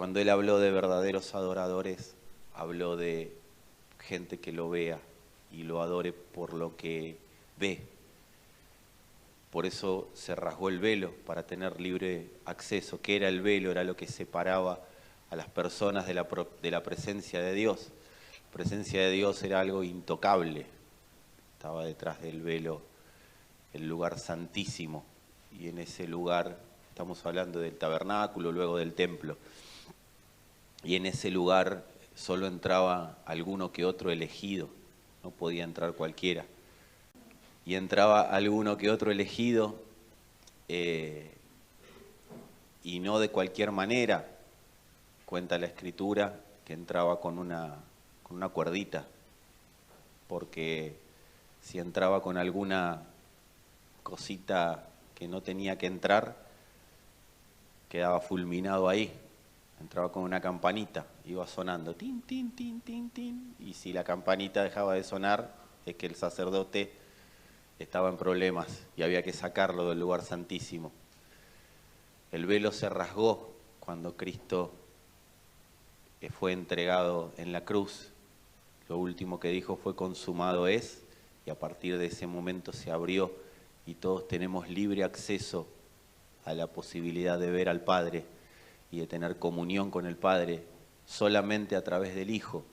Cuando él habló de verdaderos adoradores, habló de gente que lo vea y lo adore por lo que ve. Por eso se rasgó el velo para tener libre acceso. ¿Qué era el velo? Era lo que separaba a las personas de la presencia de Dios. La presencia de Dios era algo intocable. Estaba detrás del velo el lugar santísimo. Y en ese lugar, estamos hablando del tabernáculo, luego del templo. Y en ese lugar solo entraba alguno que otro elegido. No podía entrar cualquiera. Y entraba alguno que otro elegido, y no de cualquier manera. Cuenta la Escritura que entraba con una cuerdita, porque si entraba con alguna cosita que no tenía que entrar, quedaba fulminado ahí. Entraba con una campanita, iba sonando, tin, tin, tin, tin, tin, y si la campanita dejaba de sonar, es que el sacerdote estaba en problemas y había que sacarlo del lugar santísimo. El velo se rasgó cuando Cristo fue entregado en la cruz. Lo último que dijo fue consumado es, y a partir de ese momento se abrió y todos tenemos libre acceso a la posibilidad de ver al Padre y de tener comunión con el Padre solamente a través del Hijo.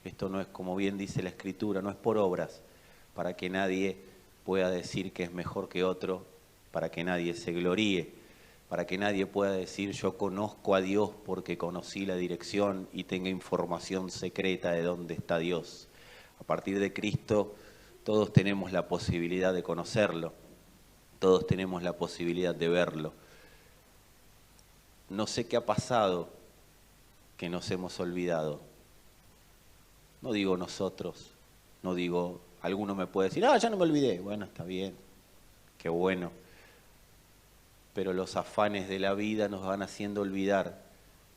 Esto no es, como bien dice la Escritura, no es por obras, para que nadie pueda decir que es mejor que otro, para que nadie se gloríe, para que nadie pueda decir yo conozco a Dios porque conocí la dirección y tenga información secreta de dónde está Dios. A partir de Cristo todos tenemos la posibilidad de conocerlo, todos tenemos la posibilidad de verlo. No sé qué ha pasado que nos hemos olvidado. No digo nosotros, no digo, alguno me puede decir, ya no me olvidé. Bueno, está bien, qué bueno. Pero los afanes de la vida nos van haciendo olvidar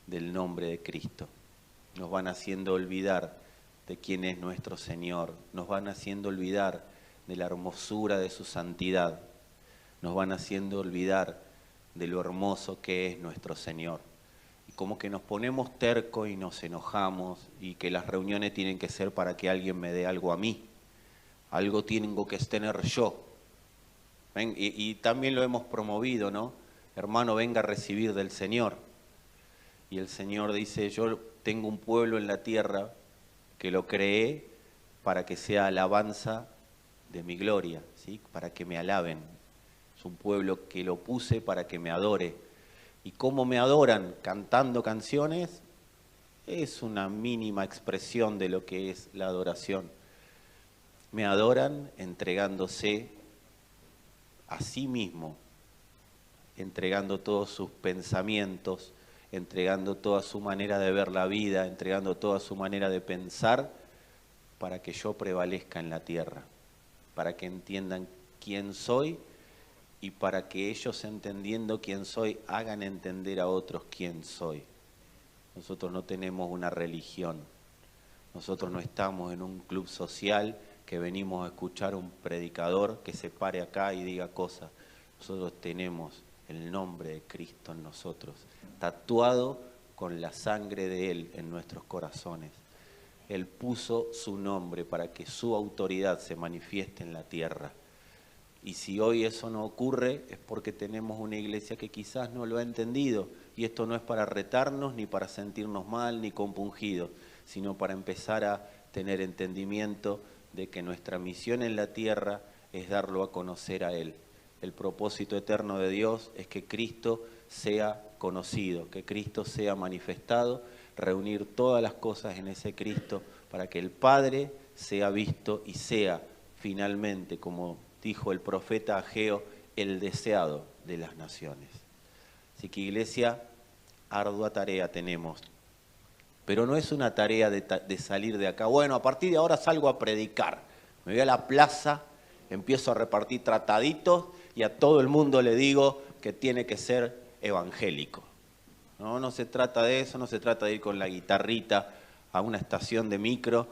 del nombre de Cristo. Nos van haciendo olvidar de quién es nuestro Señor. Nos van haciendo olvidar de la hermosura de su santidad. Nos van haciendo olvidar de lo hermoso que es nuestro Señor. Y como que nos ponemos tercos y nos enojamos y que las reuniones tienen que ser para que alguien me dé algo a mí. Algo tengo que tener yo. ¿Ven? Y también lo hemos promovido, ¿no? Hermano, venga a recibir del Señor. Y el Señor dice, yo tengo un pueblo en la tierra que lo creé para que sea alabanza de mi gloria, ¿sí? Para que me alaben. Es un pueblo que lo puse para que me adore. ¿Y cómo me adoran? Cantando canciones. Es una mínima expresión de lo que es la adoración. Me adoran entregándose a sí mismo, entregando todos sus pensamientos, entregando toda su manera de ver la vida, entregando toda su manera de pensar, para que yo prevalezca en la tierra, para que entiendan quién soy y para que ellos, entendiendo quién soy, hagan entender a otros quién soy. Nosotros no tenemos una religión, nosotros no estamos en un club social que venimos a escuchar a un predicador que se pare acá y diga cosas. Nosotros tenemos el nombre de Cristo en nosotros, tatuado con la sangre de Él en nuestros corazones. Él puso su nombre para que su autoridad se manifieste en la tierra. Y si hoy eso no ocurre es porque tenemos una iglesia que quizás no lo ha entendido. Y esto no es para retarnos, ni para sentirnos mal, ni compungidos, sino para empezar a tener entendimiento de que nuestra misión en la tierra es darlo a conocer a Él. El propósito eterno de Dios es que Cristo sea conocido, que Cristo sea manifestado, reunir todas las cosas en ese Cristo para que el Padre sea visto y sea finalmente, como dijo el profeta Ageo, el deseado de las naciones. Así que, iglesia, ardua tarea tenemos. Pero no es una tarea de salir de acá. Bueno, a partir de ahora salgo a predicar. Me voy a la plaza, empiezo a repartir trataditos y a todo el mundo le digo que tiene que ser evangélico. No, no se trata de eso, no se trata de ir con la guitarrita a una estación de micro.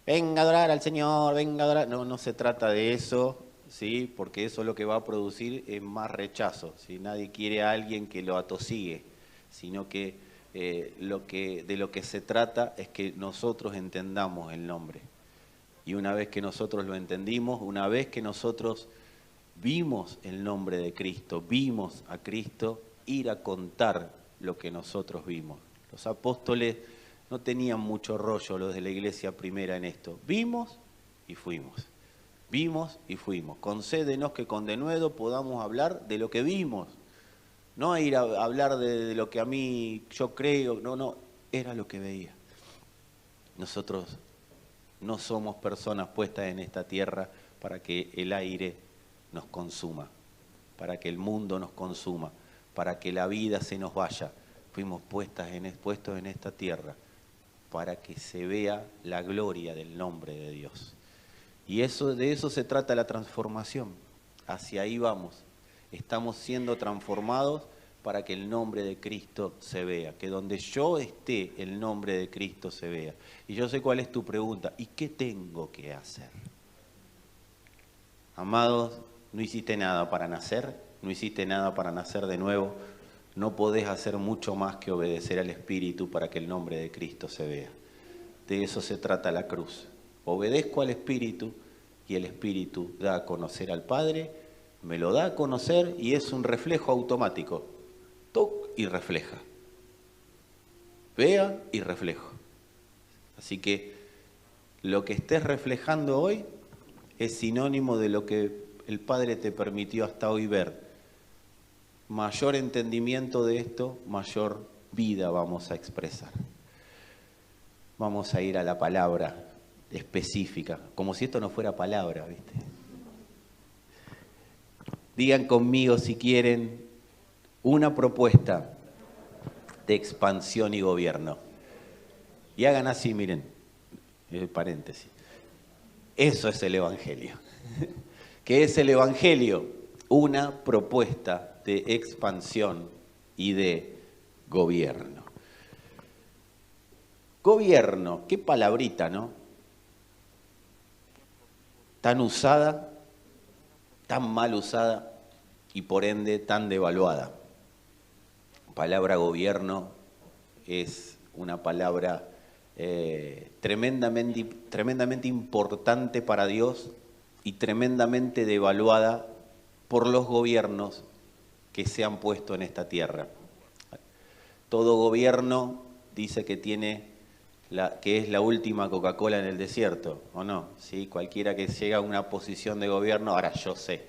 Venga a adorar al Señor, venga a adorar. No, no se trata de eso, ¿sí? Porque eso lo que va a producir es más rechazo. ¿Sí? Nadie quiere a alguien que lo atosigue, sino que de lo que se trata es que nosotros entendamos el nombre. Y una vez que nosotros lo entendimos, una vez que nosotros vimos el nombre de Cristo, vimos a Cristo, ir a contar lo que nosotros vimos. Los apóstoles no tenían mucho rollo, los de la iglesia primera, en esto. Vimos y fuimos. Vimos y fuimos. Concédenos que con denuedo podamos hablar de lo que vimos. No ir a hablar de lo que a mí yo creo, no, era lo que veía. Nosotros no somos personas puestas en esta tierra para que el aire nos consuma, para que el mundo nos consuma, para que la vida se nos vaya. Fuimos puestos en esta tierra para que se vea la gloria del nombre de Dios. Y de eso se trata la transformación. Hacia ahí vamos. Estamos siendo transformados para que el nombre de Cristo se vea, que donde yo esté, el nombre de Cristo se vea. Y yo sé cuál es tu pregunta, ¿y qué tengo que hacer? Amados, no hiciste nada para nacer, no hiciste nada para nacer de nuevo, no podés hacer mucho más que obedecer al Espíritu para que el nombre de Cristo se vea. De eso se trata la cruz. Obedezco al Espíritu y el Espíritu da a conocer al Padre, me lo da a conocer y es un reflejo automático. Toc y refleja. Vea y reflejo. Así que lo que estés reflejando hoy es sinónimo de lo que el Padre te permitió hasta hoy ver. Mayor entendimiento de esto, mayor vida vamos a expresar. Vamos a ir a la palabra específica, como si esto no fuera palabra, ¿viste? Digan conmigo si quieren una propuesta de expansión y gobierno. Y hagan así, miren, paréntesis. Eso es el Evangelio. ¿Qué es el Evangelio? Una propuesta de expansión y de gobierno. Gobierno, qué palabrita, ¿no? Tan usada, tan mal usada y por ende tan devaluada. La palabra gobierno es una palabra tremendamente importante para Dios y tremendamente devaluada por los gobiernos que se han puesto en esta tierra. Todo gobierno dice que que es la última Coca-Cola en el desierto, ¿o no? ¿Sí? Cualquiera que llega a una posición de gobierno, ahora yo sé.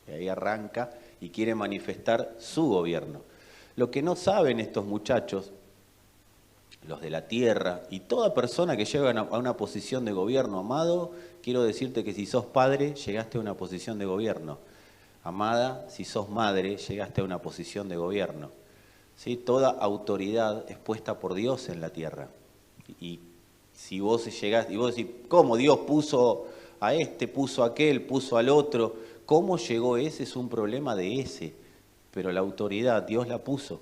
Y ahí arranca y quiere manifestar su gobierno. Lo que no saben estos muchachos, los de la tierra, y toda persona que llega a una posición de gobierno, amado, quiero decirte que si sos padre, llegaste a una posición de gobierno. Amada, si sos madre, llegaste a una posición de gobierno. ¿Sí? Toda autoridad es puesta por Dios en la tierra. Y si vos llegás, y vos decís, ¿cómo Dios puso a este, puso a aquel, puso al otro? ¿Cómo llegó ese? Es un problema de ese. Pero la autoridad Dios la puso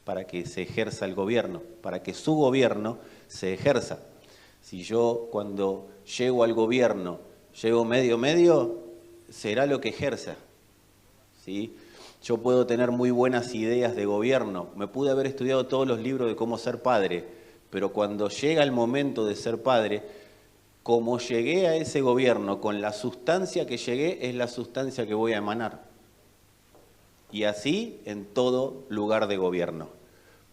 para que se ejerza el gobierno, para que su gobierno se ejerza. Si yo cuando llego al gobierno, llego medio, será lo que ejerza. ¿Sí? Yo puedo tener muy buenas ideas de gobierno, me pude haber estudiado todos los libros de cómo ser padre, pero cuando llega el momento de ser padre, como llegué a ese gobierno, con la sustancia que llegué, es la sustancia que voy a emanar. Y así en todo lugar de gobierno.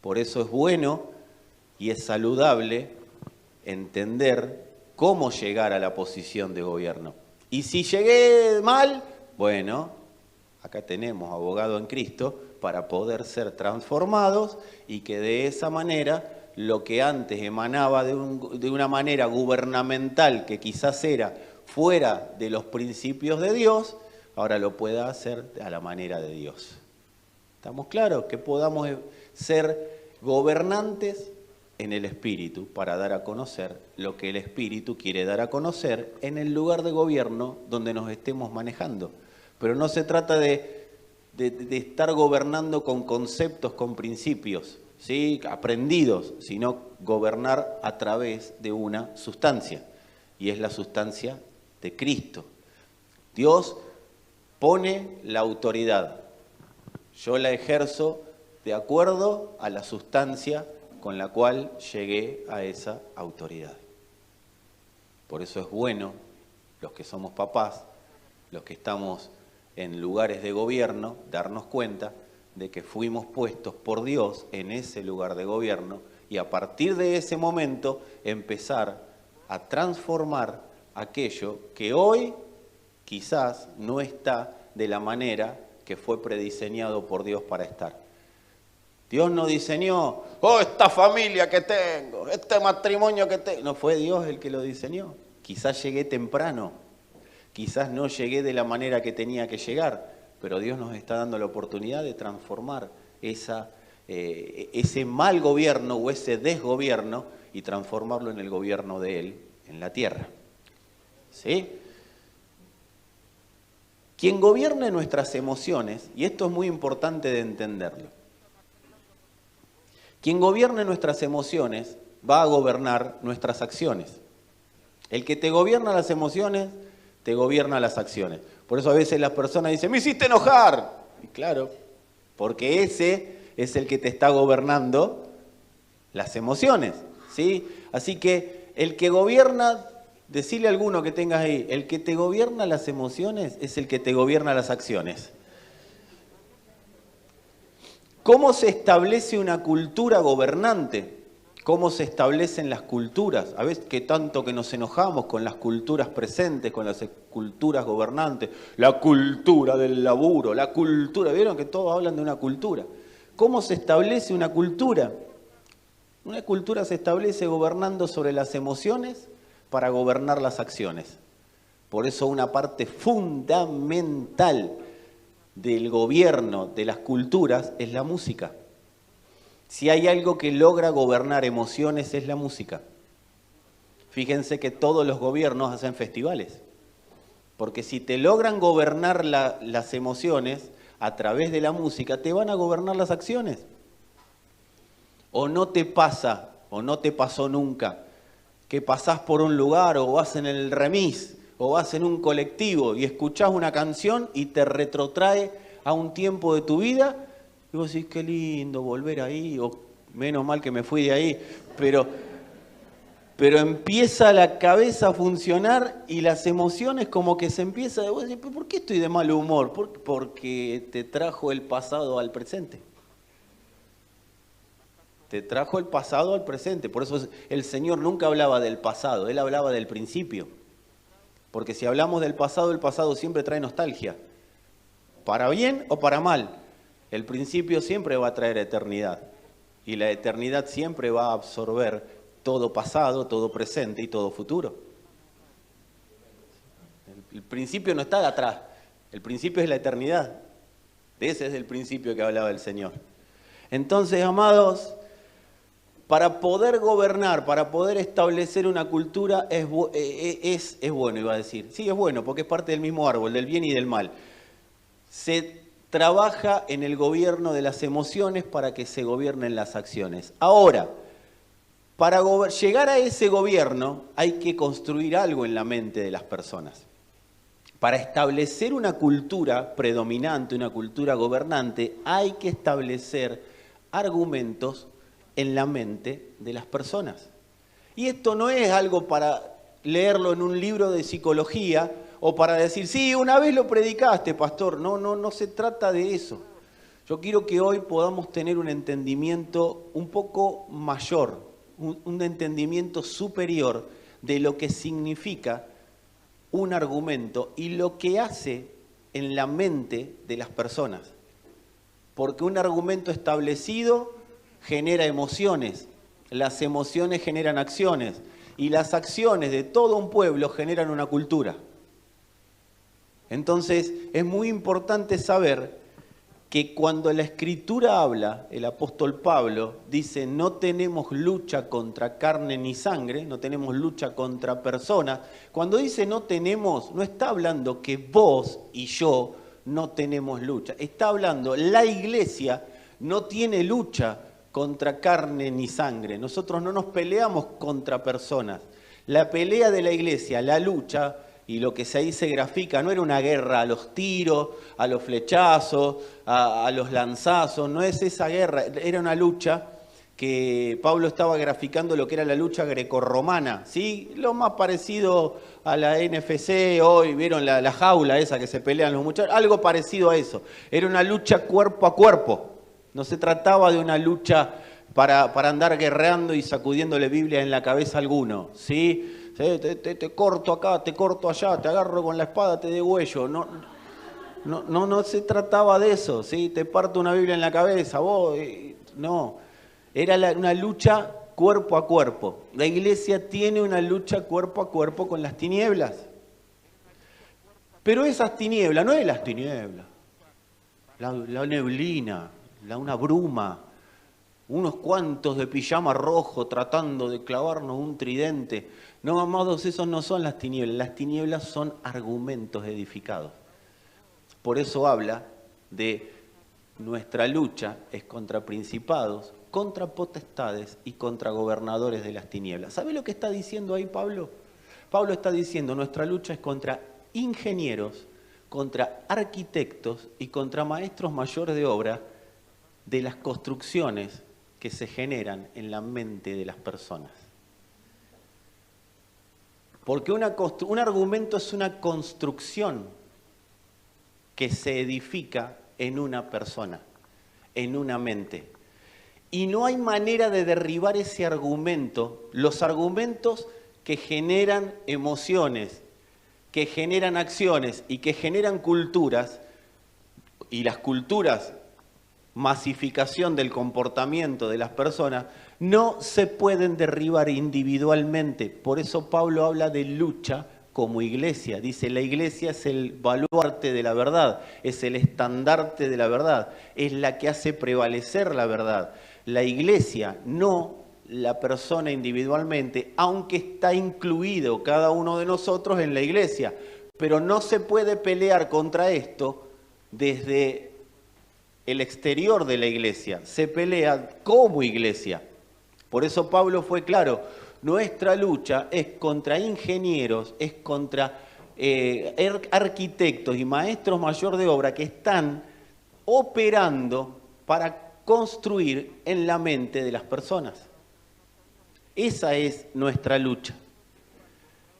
Por eso es bueno y es saludable entender cómo llegar a la posición de gobierno. Y si llegué mal, bueno, acá tenemos abogado en Cristo para poder ser transformados y que de esa manera lo que antes emanaba de una manera gubernamental que quizás era fuera de los principios de Dios, ahora lo pueda hacer a la manera de Dios. ¿Estamos claros? Que podamos ser gobernantes en el Espíritu para dar a conocer lo que el Espíritu quiere dar a conocer en el lugar de gobierno donde nos estemos manejando. Pero no se trata de estar gobernando con conceptos, con principios, ¿sí? Aprendidos, sino gobernar a través de una sustancia, y es la sustancia de Cristo. Dios pone la autoridad, yo la ejerzo de acuerdo a la sustancia con la cual llegué a esa autoridad. Por eso es bueno, los que somos papás, los que estamos en lugares de gobierno, darnos cuenta de que fuimos puestos por Dios en ese lugar de gobierno y a partir de ese momento empezar a transformar aquello que hoy quizás no está de la manera que fue prediseñado por Dios para estar. Dios no diseñó, esta familia que tengo, este matrimonio que tengo. No fue Dios el que lo diseñó. Quizás llegué temprano, quizás no llegué de la manera que tenía que llegar, pero Dios nos está dando la oportunidad de transformar ese mal gobierno o ese desgobierno y transformarlo en el gobierno de Él en la tierra. ¿Sí? Quien gobierne nuestras emociones, y esto es muy importante de entenderlo, quien gobierne nuestras emociones va a gobernar nuestras acciones. El que te gobierna las emociones, te gobierna las acciones. Por eso a veces las personas dicen, me hiciste enojar. Y claro, porque ese es el que te está gobernando las emociones, ¿sí? Así que el que gobierna, decirle a alguno que tengas ahí, el que te gobierna las emociones es el que te gobierna las acciones. ¿Cómo se establece una cultura gobernante? ¿Cómo se establecen las culturas? A veces que tanto que nos enojamos con las culturas presentes, con las culturas gobernantes, la cultura del laburo, la cultura, ¿vieron que todos hablan de una cultura? ¿Cómo se establece una cultura? Una cultura se establece gobernando sobre las emociones para gobernar las acciones. Por eso una parte fundamental del gobierno de las culturas es la música. Si hay algo que logra gobernar emociones es la música. Fíjense que todos los gobiernos hacen festivales, porque si te logran gobernar las emociones a través de la música, te van a gobernar las acciones. O no te pasa, o no te pasó nunca, que pasás por un lugar o vas en el remis o vas en un colectivo y escuchás una canción y te retrotrae a un tiempo de tu vida. Y vos decís, qué lindo volver ahí, o menos mal que me fui de ahí, pero empieza la cabeza a funcionar y las emociones como que se empieza, vos decís, ¿por qué estoy de mal humor? Porque te trajo el pasado al presente. Te trajo el pasado al presente, por eso el Señor nunca hablaba del pasado, Él hablaba del principio. Porque si hablamos del pasado, el pasado siempre trae nostalgia, para bien o para mal. El principio siempre va a traer eternidad y la eternidad siempre va a absorber todo pasado, todo presente y todo futuro. El principio no está de atrás, el principio es la eternidad. Ese es el principio que hablaba el Señor. Entonces, amados, para poder gobernar, para poder establecer una cultura es bueno, iba a decir. Sí, es bueno, porque es parte del mismo árbol, del bien y del mal. Se trabaja en el gobierno de las emociones para que se gobiernen las acciones. Ahora, para llegar a ese gobierno hay que construir algo en la mente de las personas. Para establecer una cultura predominante, una cultura gobernante, hay que establecer argumentos en la mente de las personas. Y esto no es algo para leerlo en un libro de psicología o para decir, sí, una vez lo predicaste, pastor. No se trata de eso. Yo quiero que hoy podamos tener un entendimiento un poco mayor, un entendimiento superior de lo que significa un argumento y lo que hace en la mente de las personas. Porque un argumento establecido genera emociones, las emociones generan acciones y las acciones de todo un pueblo generan una cultura. Entonces es muy importante saber que cuando la Escritura habla, el apóstol Pablo dice, no tenemos lucha contra carne ni sangre, no tenemos lucha contra personas. Cuando dice no tenemos, no está hablando que vos y yo no tenemos lucha. Está hablando, la iglesia no tiene lucha contra carne ni sangre. Nosotros no nos peleamos contra personas. La pelea de la iglesia, la lucha, y lo que ahí se grafica no era una guerra a los tiros, a los flechazos, a los lanzazos, no es esa guerra, era una lucha que Pablo estaba graficando lo que era la lucha grecorromana, ¿sí? Lo más parecido a la NFC hoy, ¿vieron la jaula esa que se pelean los muchachos? Algo parecido a eso. Era una lucha cuerpo a cuerpo. No se trataba de una lucha para andar guerreando y sacudiéndole Biblia en la cabeza a alguno, ¿sí? Te corto acá, te corto allá, te agarro con la espada, te degüello. No se trataba de eso, ¿sí? Te parto una Biblia en la cabeza, vos, no. Era una lucha cuerpo a cuerpo. La iglesia tiene una lucha cuerpo a cuerpo con las tinieblas. Pero esas tinieblas, no es las tinieblas, la neblina, una bruma, unos cuantos de pijama rojo tratando de clavarnos un tridente. No, amados, esos no son las tinieblas son argumentos edificados. Por eso habla de nuestra lucha es contra principados, contra potestades y contra gobernadores de las tinieblas. ¿Sabe lo que está diciendo ahí Pablo? Pablo está diciendo nuestra lucha es contra ingenieros, contra arquitectos y contra maestros mayores de obra de las construcciones que se generan en la mente de las personas. Porque un argumento es una construcción que se edifica en una persona, en una mente. Y no hay manera de derribar ese argumento, los argumentos que generan emociones, que generan acciones y que generan culturas, y las culturas, masificación del comportamiento de las personas, no se pueden derribar individualmente. Por eso Pablo habla de lucha como iglesia. Dice, la iglesia es el baluarte de la verdad, es el estandarte de la verdad, es la que hace prevalecer la verdad. La iglesia, no la persona individualmente, aunque está incluido cada uno de nosotros en la iglesia. Pero no se puede pelear contra esto desde el exterior de la iglesia, se pelea como iglesia. Por eso Pablo fue claro, nuestra lucha es contra ingenieros, es contra arquitectos y maestros mayor de obra que están operando para construir en la mente de las personas. Esa es nuestra lucha.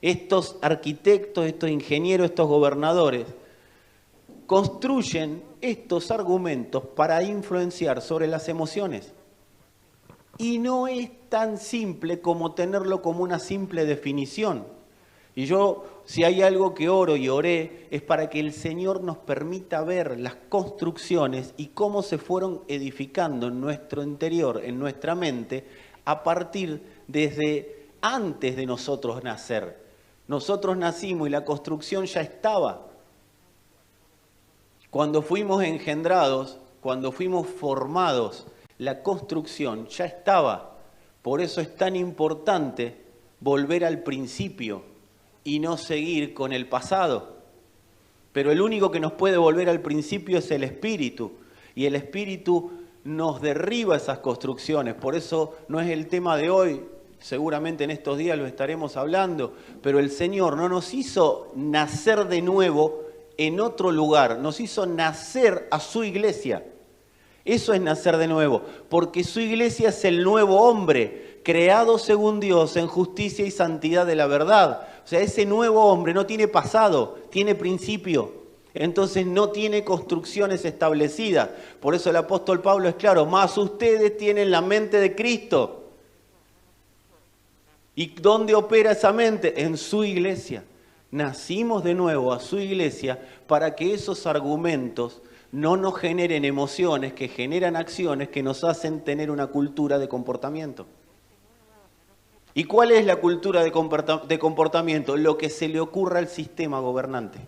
Estos arquitectos, estos ingenieros, estos gobernadores construyen estos argumentos para influenciar sobre las emociones. Y no es tan simple como tenerlo como una simple definición. Y yo, si hay algo que oro y oré, es para que el Señor nos permita ver las construcciones y cómo se fueron edificando en nuestro interior, en nuestra mente, a partir desde antes de nosotros nacer. Nosotros nacimos y la construcción ya estaba. Cuando fuimos engendrados, cuando fuimos formados, la construcción ya estaba. Por eso es tan importante volver al principio y no seguir con el pasado. Pero el único que nos puede volver al principio es el Espíritu. Y el Espíritu nos derriba esas construcciones. Por eso no es el tema de hoy. Seguramente en estos días lo estaremos hablando. Pero el Señor no nos hizo nacer de nuevo en otro lugar. Nos hizo nacer a su iglesia. Eso es nacer de nuevo. Porque su iglesia es el nuevo hombre, creado según Dios en justicia y santidad de la verdad. O sea, ese nuevo hombre no tiene pasado, tiene principio. Entonces no tiene construcciones establecidas. Por eso el apóstol Pablo es claro, más ustedes tienen la mente de Cristo. ¿Y dónde opera esa mente? En su iglesia. Nacimos de nuevo a su iglesia para que esos argumentos no nos generen emociones, que generan acciones que nos hacen tener una cultura de comportamiento. ¿Y cuál es la cultura de comportamiento? Lo que se le ocurra al sistema gobernante.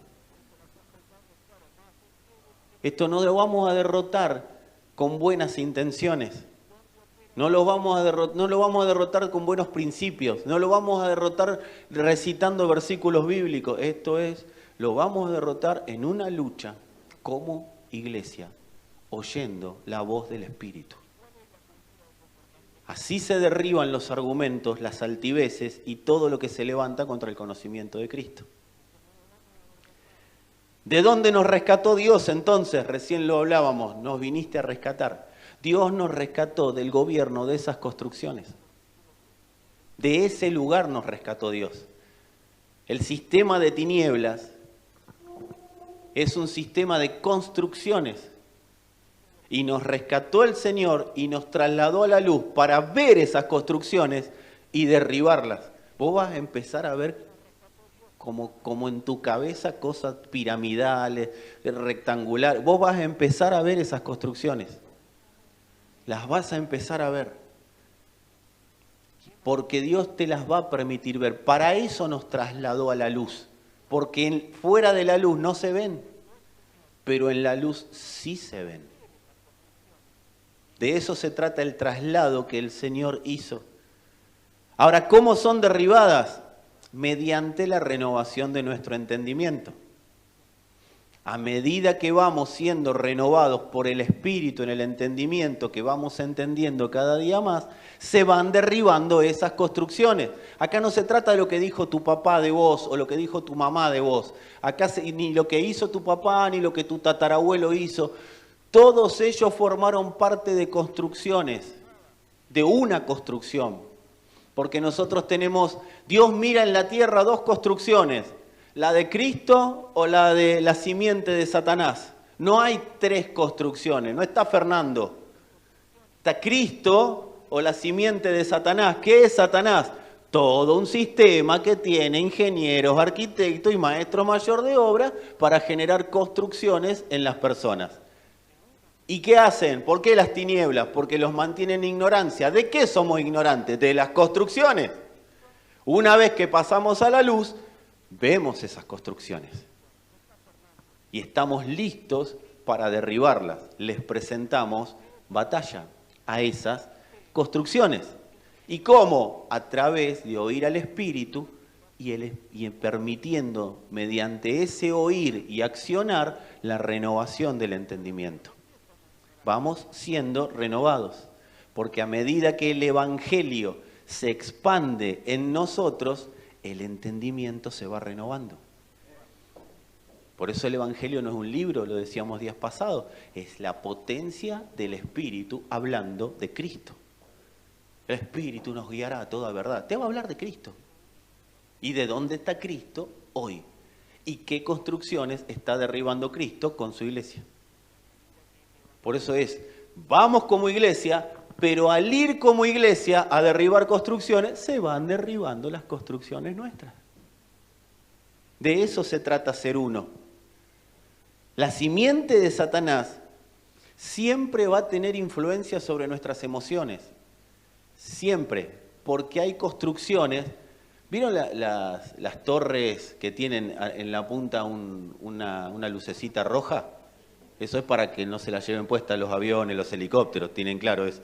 Esto no lo vamos a derrotar con buenas intenciones. No lo vamos a derrotar con buenos principios. No lo vamos a derrotar recitando versículos bíblicos. Lo vamos a derrotar en una lucha como iglesia, oyendo la voz del Espíritu. Así se derriban los argumentos, las altiveces y todo lo que se levanta contra el conocimiento de Cristo. ¿De dónde nos rescató Dios entonces? Recién lo hablábamos, nos viniste a rescatar. Dios nos rescató del gobierno de esas construcciones. De ese lugar nos rescató Dios. El sistema de tinieblas es un sistema de construcciones. Y nos rescató el Señor y nos trasladó a la luz para ver esas construcciones y derribarlas. Vos vas a empezar a ver como en tu cabeza cosas piramidales, rectangulares. Vos vas a empezar a ver esas construcciones. Las vas a empezar a ver. Porque Dios te las va a permitir ver. Para eso nos trasladó a la luz. Porque fuera de la luz no se ven, pero en la luz sí se ven. De eso se trata el traslado que el Señor hizo. Ahora, ¿cómo son derribadas? Mediante la renovación de nuestro entendimiento. A medida que vamos siendo renovados por el Espíritu en el entendimiento, que vamos entendiendo cada día más, se van derribando esas construcciones. Acá no se trata de lo que dijo tu papá de vos o lo que dijo tu mamá de vos. Acá ni lo que hizo tu papá ni lo que tu tatarabuelo hizo. Todos ellos formaron parte de construcciones, de una construcción. Porque nosotros tenemos, Dios mira en la tierra dos construcciones. ¿La de Cristo o la de la simiente de Satanás? No hay tres construcciones, no está Fernando. Está Cristo o la simiente de Satanás. ¿Qué es Satanás? Todo un sistema que tiene ingenieros, arquitectos y maestro mayor de obra para generar construcciones en las personas. ¿Y qué hacen? ¿Por qué las tinieblas? Porque los mantienen en ignorancia. ¿De qué somos ignorantes? De las construcciones. Una vez que pasamos a la luz, vemos esas construcciones y estamos listos para derribarlas. Les presentamos batalla a esas construcciones. ¿Y cómo? A través de oír al Espíritu y permitiendo mediante ese oír y accionar la renovación del entendimiento. Vamos siendo renovados, porque a medida que el Evangelio se expande en nosotros, el entendimiento se va renovando. Por eso el Evangelio no es un libro, lo decíamos días pasados, es la potencia del Espíritu hablando de Cristo. El Espíritu nos guiará a toda verdad. Te va a hablar de Cristo. ¿Y de dónde está Cristo hoy? ¿Y qué construcciones está derribando Cristo con su iglesia? Por eso vamos como iglesia, pero al ir como iglesia a derribar construcciones, se van derribando las construcciones nuestras. De eso se trata ser uno. La simiente de Satanás siempre va a tener influencia sobre nuestras emociones. Siempre. Porque hay construcciones. ¿Vieron las torres que tienen en la punta una lucecita roja? Eso es para que no se la lleven puesta los aviones, los helicópteros, tienen claro eso.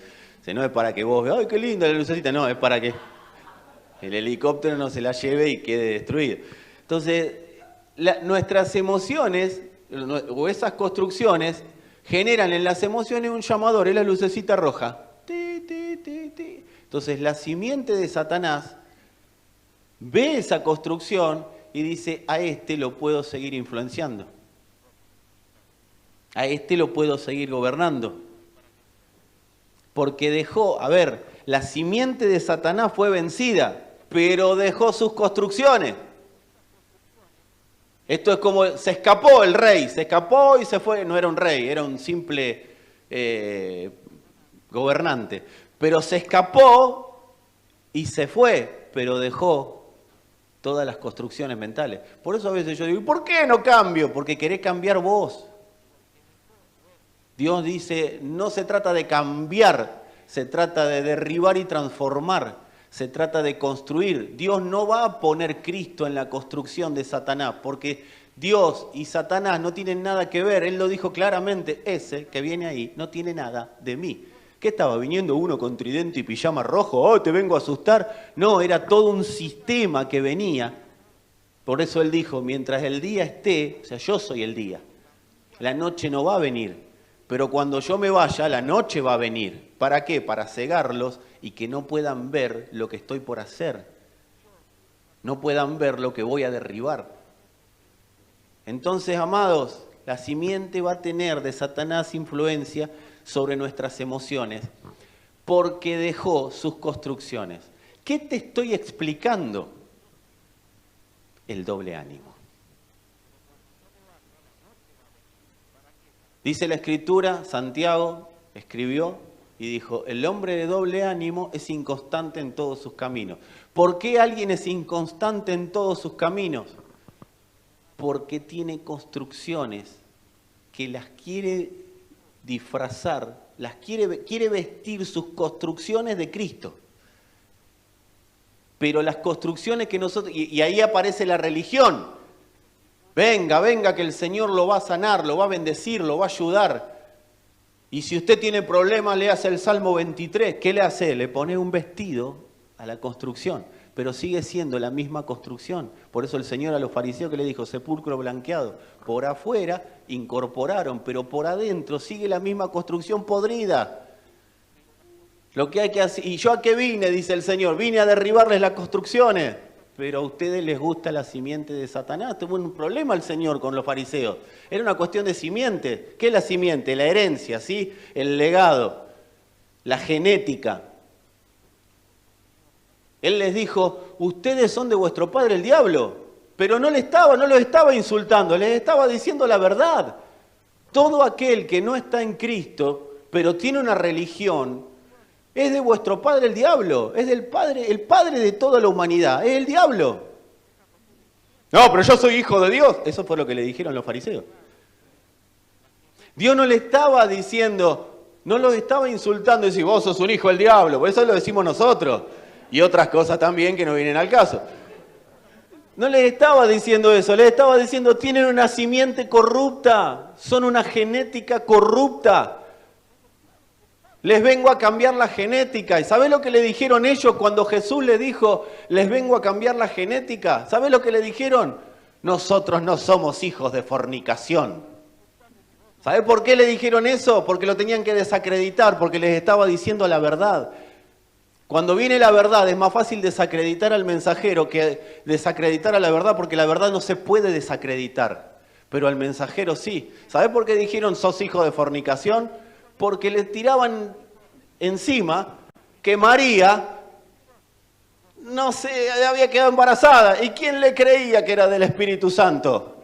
No es para que vos veas, ¡ay, qué linda la lucecita! No, es para que el helicóptero no se la lleve y quede destruido. Entonces, nuestras emociones, o esas construcciones, generan en las emociones un llamador, es la lucecita roja. Ti, ti, ti, ti. Entonces, la simiente de Satanás ve esa construcción y dice, a este lo puedo seguir influenciando. A este lo puedo seguir gobernando. Porque la simiente de Satanás fue vencida, pero dejó sus construcciones. Esto es como, se escapó el rey, se escapó y se fue, no era un rey, era un simple gobernante. Pero se escapó y se fue, pero dejó todas las construcciones mentales. Por eso a veces yo digo, ¿por qué no cambio? Porque querés cambiar vos. Dios dice, no se trata de cambiar, se trata de derribar y transformar, se trata de construir. Dios no va a poner Cristo en la construcción de Satanás, porque Dios y Satanás no tienen nada que ver. Él lo dijo claramente, ese que viene ahí no tiene nada de mí. ¿Qué estaba viniendo uno con tridente y pijama rojo? ¡Oh, te vengo a asustar! No, era todo un sistema que venía. Por eso él dijo, mientras el día esté, o sea, yo soy el día, la noche no va a venir. Pero cuando yo me vaya, la noche va a venir. ¿Para qué? Para cegarlos y que no puedan ver lo que estoy por hacer. No puedan ver lo que voy a derribar. Entonces, amados, la simiente va a tener de Satanás influencia sobre nuestras emociones porque dejó sus construcciones. ¿Qué te estoy explicando? El doble ánimo. Dice la Escritura, Santiago escribió y dijo, el hombre de doble ánimo es inconstante en todos sus caminos. ¿Por qué alguien es inconstante en todos sus caminos? Porque tiene construcciones que las quiere disfrazar, quiere vestir sus construcciones de Cristo. Pero las construcciones que nosotros... Y ahí aparece la religión. Venga, venga, que el Señor lo va a sanar, lo va a bendecir, lo va a ayudar. Y si usted tiene problemas, le hace el Salmo 23. ¿Qué le hace? Le pone un vestido a la construcción. Pero sigue siendo la misma construcción. Por eso el Señor a los fariseos que le dijo, sepulcro blanqueado. Por afuera incorporaron, pero por adentro sigue la misma construcción podrida. Lo que hay que hacer, ¿y yo a qué vine? Dice el Señor, vine a derribarles las construcciones. Pero a ustedes les gusta la simiente de Satanás. Tuvo un problema el Señor con los fariseos. Era una cuestión de simiente. ¿Qué es la simiente? La herencia, ¿sí? El legado, la genética. Él les dijo, ustedes son de vuestro padre el diablo. Pero no los estaba insultando, les estaba diciendo la verdad. Todo aquel que no está en Cristo, pero tiene una religión, es de vuestro padre el diablo, es del padre, el padre de toda la humanidad, es el diablo. No, pero yo soy hijo de Dios. Eso fue lo que le dijeron los fariseos. Dios no le estaba diciendo, no los estaba insultando y decir, vos sos un hijo del diablo, por eso lo decimos nosotros. Y otras cosas también que no vienen al caso. No les estaba diciendo eso, les estaba diciendo, tienen una simiente corrupta, son una genética corrupta. Les vengo a cambiar la genética. ¿Y sabés lo que le dijeron ellos cuando Jesús les dijo, les vengo a cambiar la genética? ¿Sabés lo que le dijeron? Nosotros no somos hijos de fornicación. ¿Sabés por qué le dijeron eso? Porque lo tenían que desacreditar, porque les estaba diciendo la verdad. Cuando viene la verdad es más fácil desacreditar al mensajero que desacreditar a la verdad, porque la verdad no se puede desacreditar, pero al mensajero sí. ¿Sabés por qué dijeron sos hijo de fornicación? Porque le tiraban encima que María no se había quedado embarazada. ¿Y quién le creía que era del Espíritu Santo?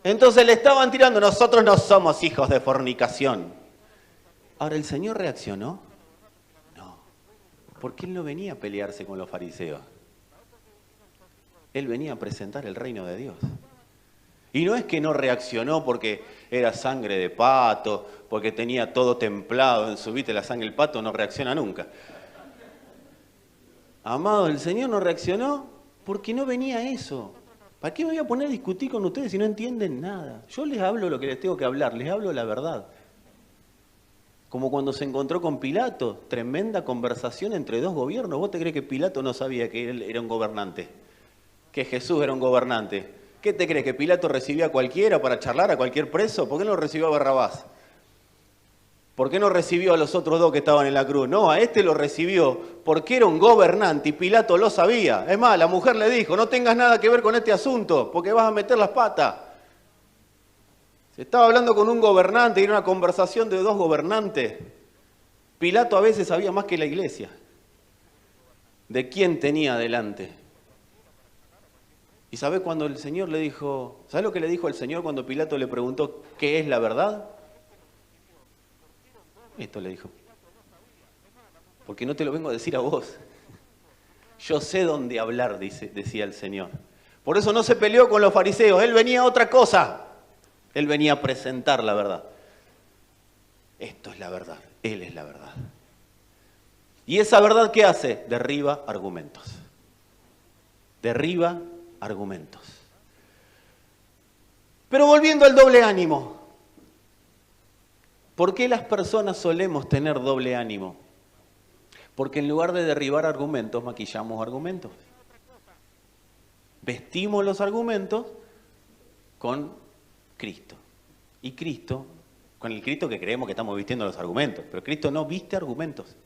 Entonces le estaban tirando, nosotros no somos hijos de fornicación. Ahora, ¿el Señor reaccionó? No, porque Él no venía a pelearse con los fariseos. Él venía a presentar el reino de Dios. Y no es que no reaccionó porque era sangre de pato, porque tenía todo templado en su vida, la sangre del pato no reacciona nunca. Amado, el Señor no reaccionó porque no venía a eso. ¿Para qué me voy a poner a discutir con ustedes si no entienden nada? Yo les hablo lo que les tengo que hablar, les hablo la verdad. Como cuando se encontró con Pilato, tremenda conversación entre dos gobiernos. ¿Vos te crees que Pilato no sabía que él era un gobernante? Que Jesús era un gobernante. ¿Qué te crees? ¿Que Pilato recibía a cualquiera para charlar a cualquier preso? ¿Por qué no recibió a Barrabás? ¿Por qué no recibió a los otros dos que estaban en la cruz? No, a este lo recibió porque era un gobernante y Pilato lo sabía. Es más, la mujer le dijo, no tengas nada que ver con este asunto porque vas a meter las patas. Se estaba hablando con un gobernante y era una conversación de dos gobernantes. Pilato a veces sabía más que la iglesia. ¿De quién tenía delante? ¿Y sabés cuando el Señor le dijo, ¿sabés lo que le dijo el Señor cuando Pilato le preguntó qué es la verdad? Esto le dijo. Porque no te lo vengo a decir a vos. Yo sé dónde hablar, decía el Señor. Por eso no se peleó con los fariseos, Él venía a otra cosa. Él venía a presentar la verdad. Esto es la verdad, Él es la verdad. ¿Y esa verdad qué hace? Derriba argumentos. Derriba argumentos. Pero volviendo al doble ánimo. ¿Por qué las personas solemos tener doble ánimo? Porque en lugar de derribar argumentos, maquillamos argumentos. Vestimos los argumentos con Cristo. Y Cristo, con el Cristo que creemos que estamos vistiendo los argumentos, pero Cristo no viste argumentos.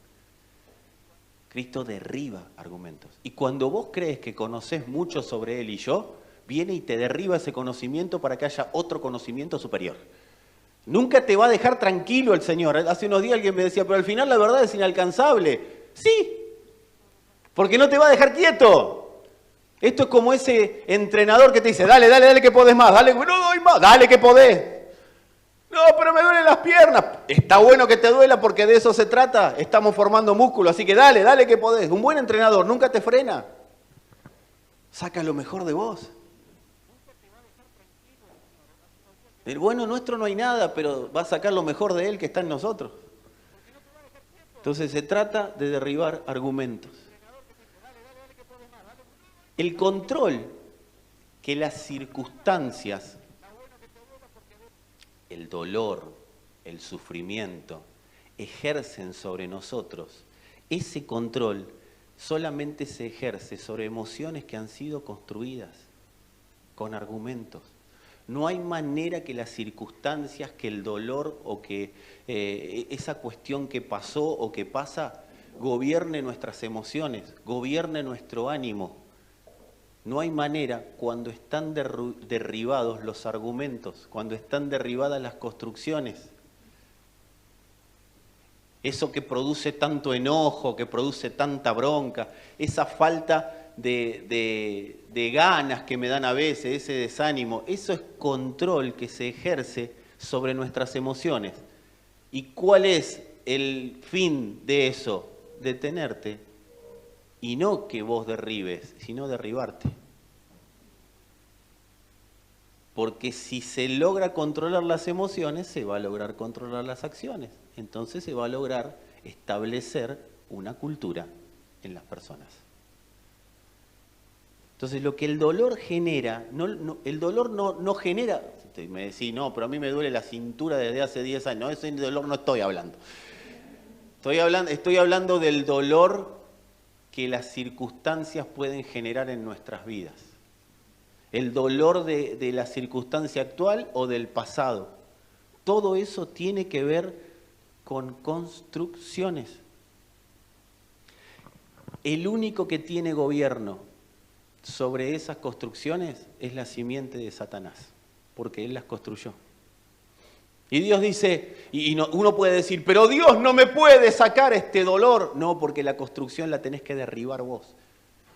Cristo derriba argumentos. Y cuando vos crees que conocés mucho sobre Él y yo, Viene y te derriba ese conocimiento para que haya otro conocimiento superior. Nunca te va a dejar tranquilo el Señor. Hace unos días alguien me decía, pero al final la verdad es inalcanzable. Sí, porque no te va a dejar quieto. Esto es como ese entrenador que te dice, dale, dale, dale que podés más, dale, no doy más, dale que podés. No, pero me duelen las piernas. Está bueno que te duela porque de eso se trata. Estamos formando músculo, así que dale, dale que podés. Un buen entrenador nunca te frena. Saca lo mejor de vos. El bueno nuestro no hay nada, pero va a sacar lo mejor de él que está en nosotros. Entonces se trata de derribar argumentos. El control que las circunstancias, el dolor, el sufrimiento, ejercen sobre nosotros, ese control solamente se ejerce sobre emociones que han sido construidas con argumentos. No hay manera que las circunstancias, que el dolor o que esa cuestión que pasó o que pasa gobierne nuestras emociones, gobierne nuestro ánimo. No hay manera cuando están derribados los argumentos, cuando están derribadas las construcciones. Eso que produce tanto enojo, que produce tanta bronca, esa falta de ganas que me dan a veces, ese desánimo, eso es control que se ejerce sobre nuestras emociones. ¿Y cuál es el fin de eso? Detenerte. Y no que vos derribes, sino derribarte. Porque si se logra controlar las emociones, se va a lograr controlar las acciones. Entonces se va a lograr establecer una cultura en las personas. Entonces lo que el dolor genera, el dolor no genera, me decís, no, pero a mí me duele la cintura desde hace 10 años, no, ese dolor no estoy hablando. Estoy hablando del dolor que las circunstancias pueden generar en nuestras vidas. El dolor de la circunstancia actual o del pasado. Todo eso tiene que ver con construcciones. El único que tiene gobierno sobre esas construcciones es la simiente de Satanás, porque él las construyó. Y Dios dice, uno puede decir, pero Dios no me puede sacar este dolor. No, porque la construcción la tenés que derribar vos.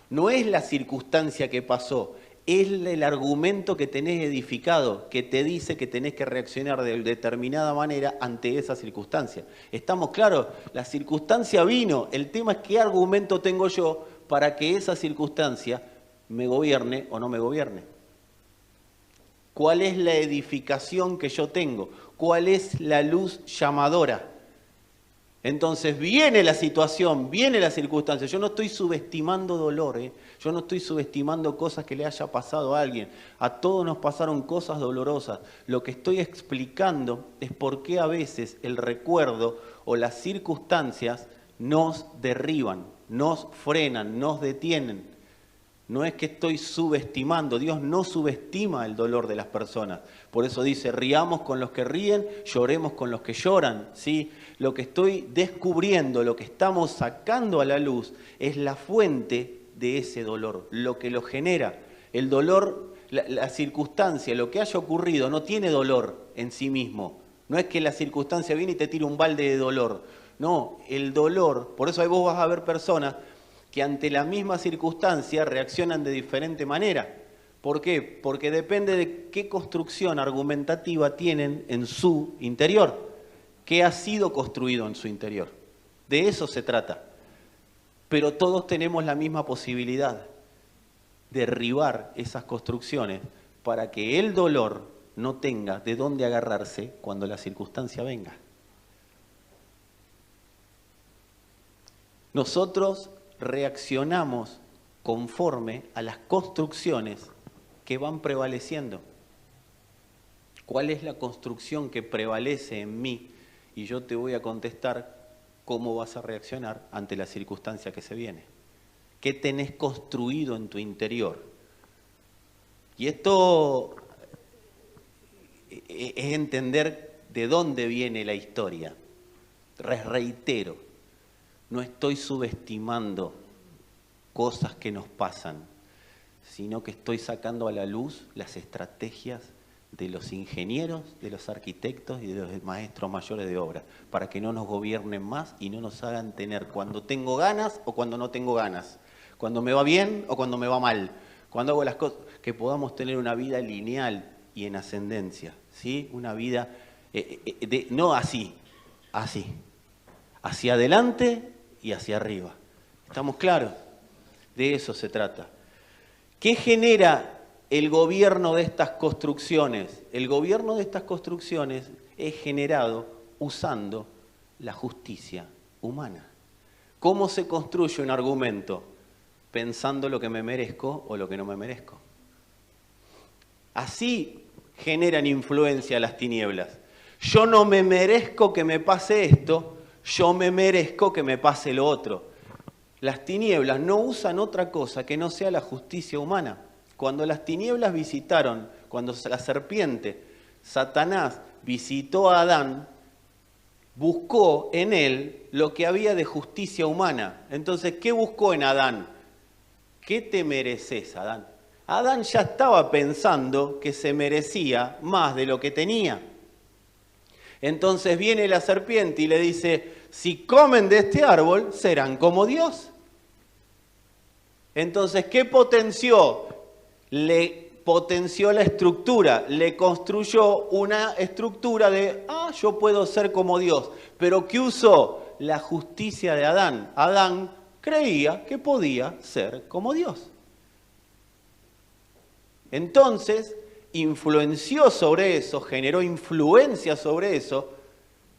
No es la circunstancia que pasó, es el argumento que tenés edificado, que te dice que tenés que reaccionar de determinada manera ante esa circunstancia. ¿Estamos claros? La circunstancia vino, el tema es qué argumento tengo yo para que esa circunstancia me gobierne o no me gobierne. ¿Cuál es la edificación que yo tengo? ¿Cuál es la luz llamadora? Entonces viene la situación, viene la circunstancia. Yo no estoy subestimando dolor, yo no estoy subestimando cosas que le haya pasado a alguien. A todos nos pasaron cosas dolorosas. Lo que estoy explicando es por qué a veces el recuerdo o las circunstancias nos derriban, nos frenan, nos detienen. No es que estoy subestimando, Dios no subestima el dolor de las personas. Por eso dice, riamos con los que ríen, lloremos con los que lloran. ¿Sí? Lo que estoy descubriendo, lo que estamos sacando a la luz, es la fuente de ese dolor, lo que lo genera. El dolor, la circunstancia, lo que haya ocurrido, no tiene dolor en sí mismo. No es que la circunstancia viene y te tira un balde de dolor. No, el dolor, por eso ahí vos vas a ver personas que ante la misma circunstancia reaccionan de diferente manera. ¿Por qué? Porque depende de qué construcción argumentativa tienen en su interior, qué ha sido construido en su interior. De eso se trata. Pero todos tenemos la misma posibilidad de derribar esas construcciones para que el dolor no tenga de dónde agarrarse cuando la circunstancia venga. Nosotros reaccionamos conforme a las construcciones que van prevaleciendo. ¿Cuál es la construcción que prevalece en mí? Y yo te voy a contestar cómo vas a reaccionar ante la circunstancia que se viene. ¿Qué tenés construido en tu interior? Y esto es entender de dónde viene la historia. Reitero, no estoy subestimando cosas que nos pasan. sino que estoy sacando a la luz las estrategias de los ingenieros, de los arquitectos y de los maestros mayores de obra, para que no nos gobiernen más y no nos hagan tener cuando tengo ganas o cuando no tengo ganas, cuando me va bien o cuando me va mal, cuando hago las cosas, que podamos tener una vida lineal y en ascendencia, ¿sí? Una vida, no así, hacia adelante y hacia arriba. ¿Estamos claros? De eso se trata. ¿Qué genera el gobierno de estas construcciones? El gobierno de estas construcciones es generado usando la justicia humana. ¿Cómo se construye un argumento? Pensando lo que me merezco o lo que no me merezco. Así generan influencia las tinieblas. Yo no me merezco que me pase esto, yo me merezco que me pase lo otro. Las tinieblas no usan otra cosa que no sea la justicia humana. Cuando las tinieblas visitaron, cuando la serpiente, Satanás, visitó a Adán, buscó en él lo que había de justicia humana. Entonces, ¿qué buscó en Adán? ¿Qué te mereces, Adán? Adán ya estaba pensando que se merecía más de lo que tenía. Entonces viene la serpiente y le dice, si comen de este árbol, serán como Dios. Entonces, ¿qué potenció? Le potenció la estructura, le construyó una estructura de, yo puedo ser como Dios. Pero ¿qué usó? La justicia de Adán. Adán creía que podía ser como Dios. Entonces, influenció sobre eso, generó influencia sobre eso,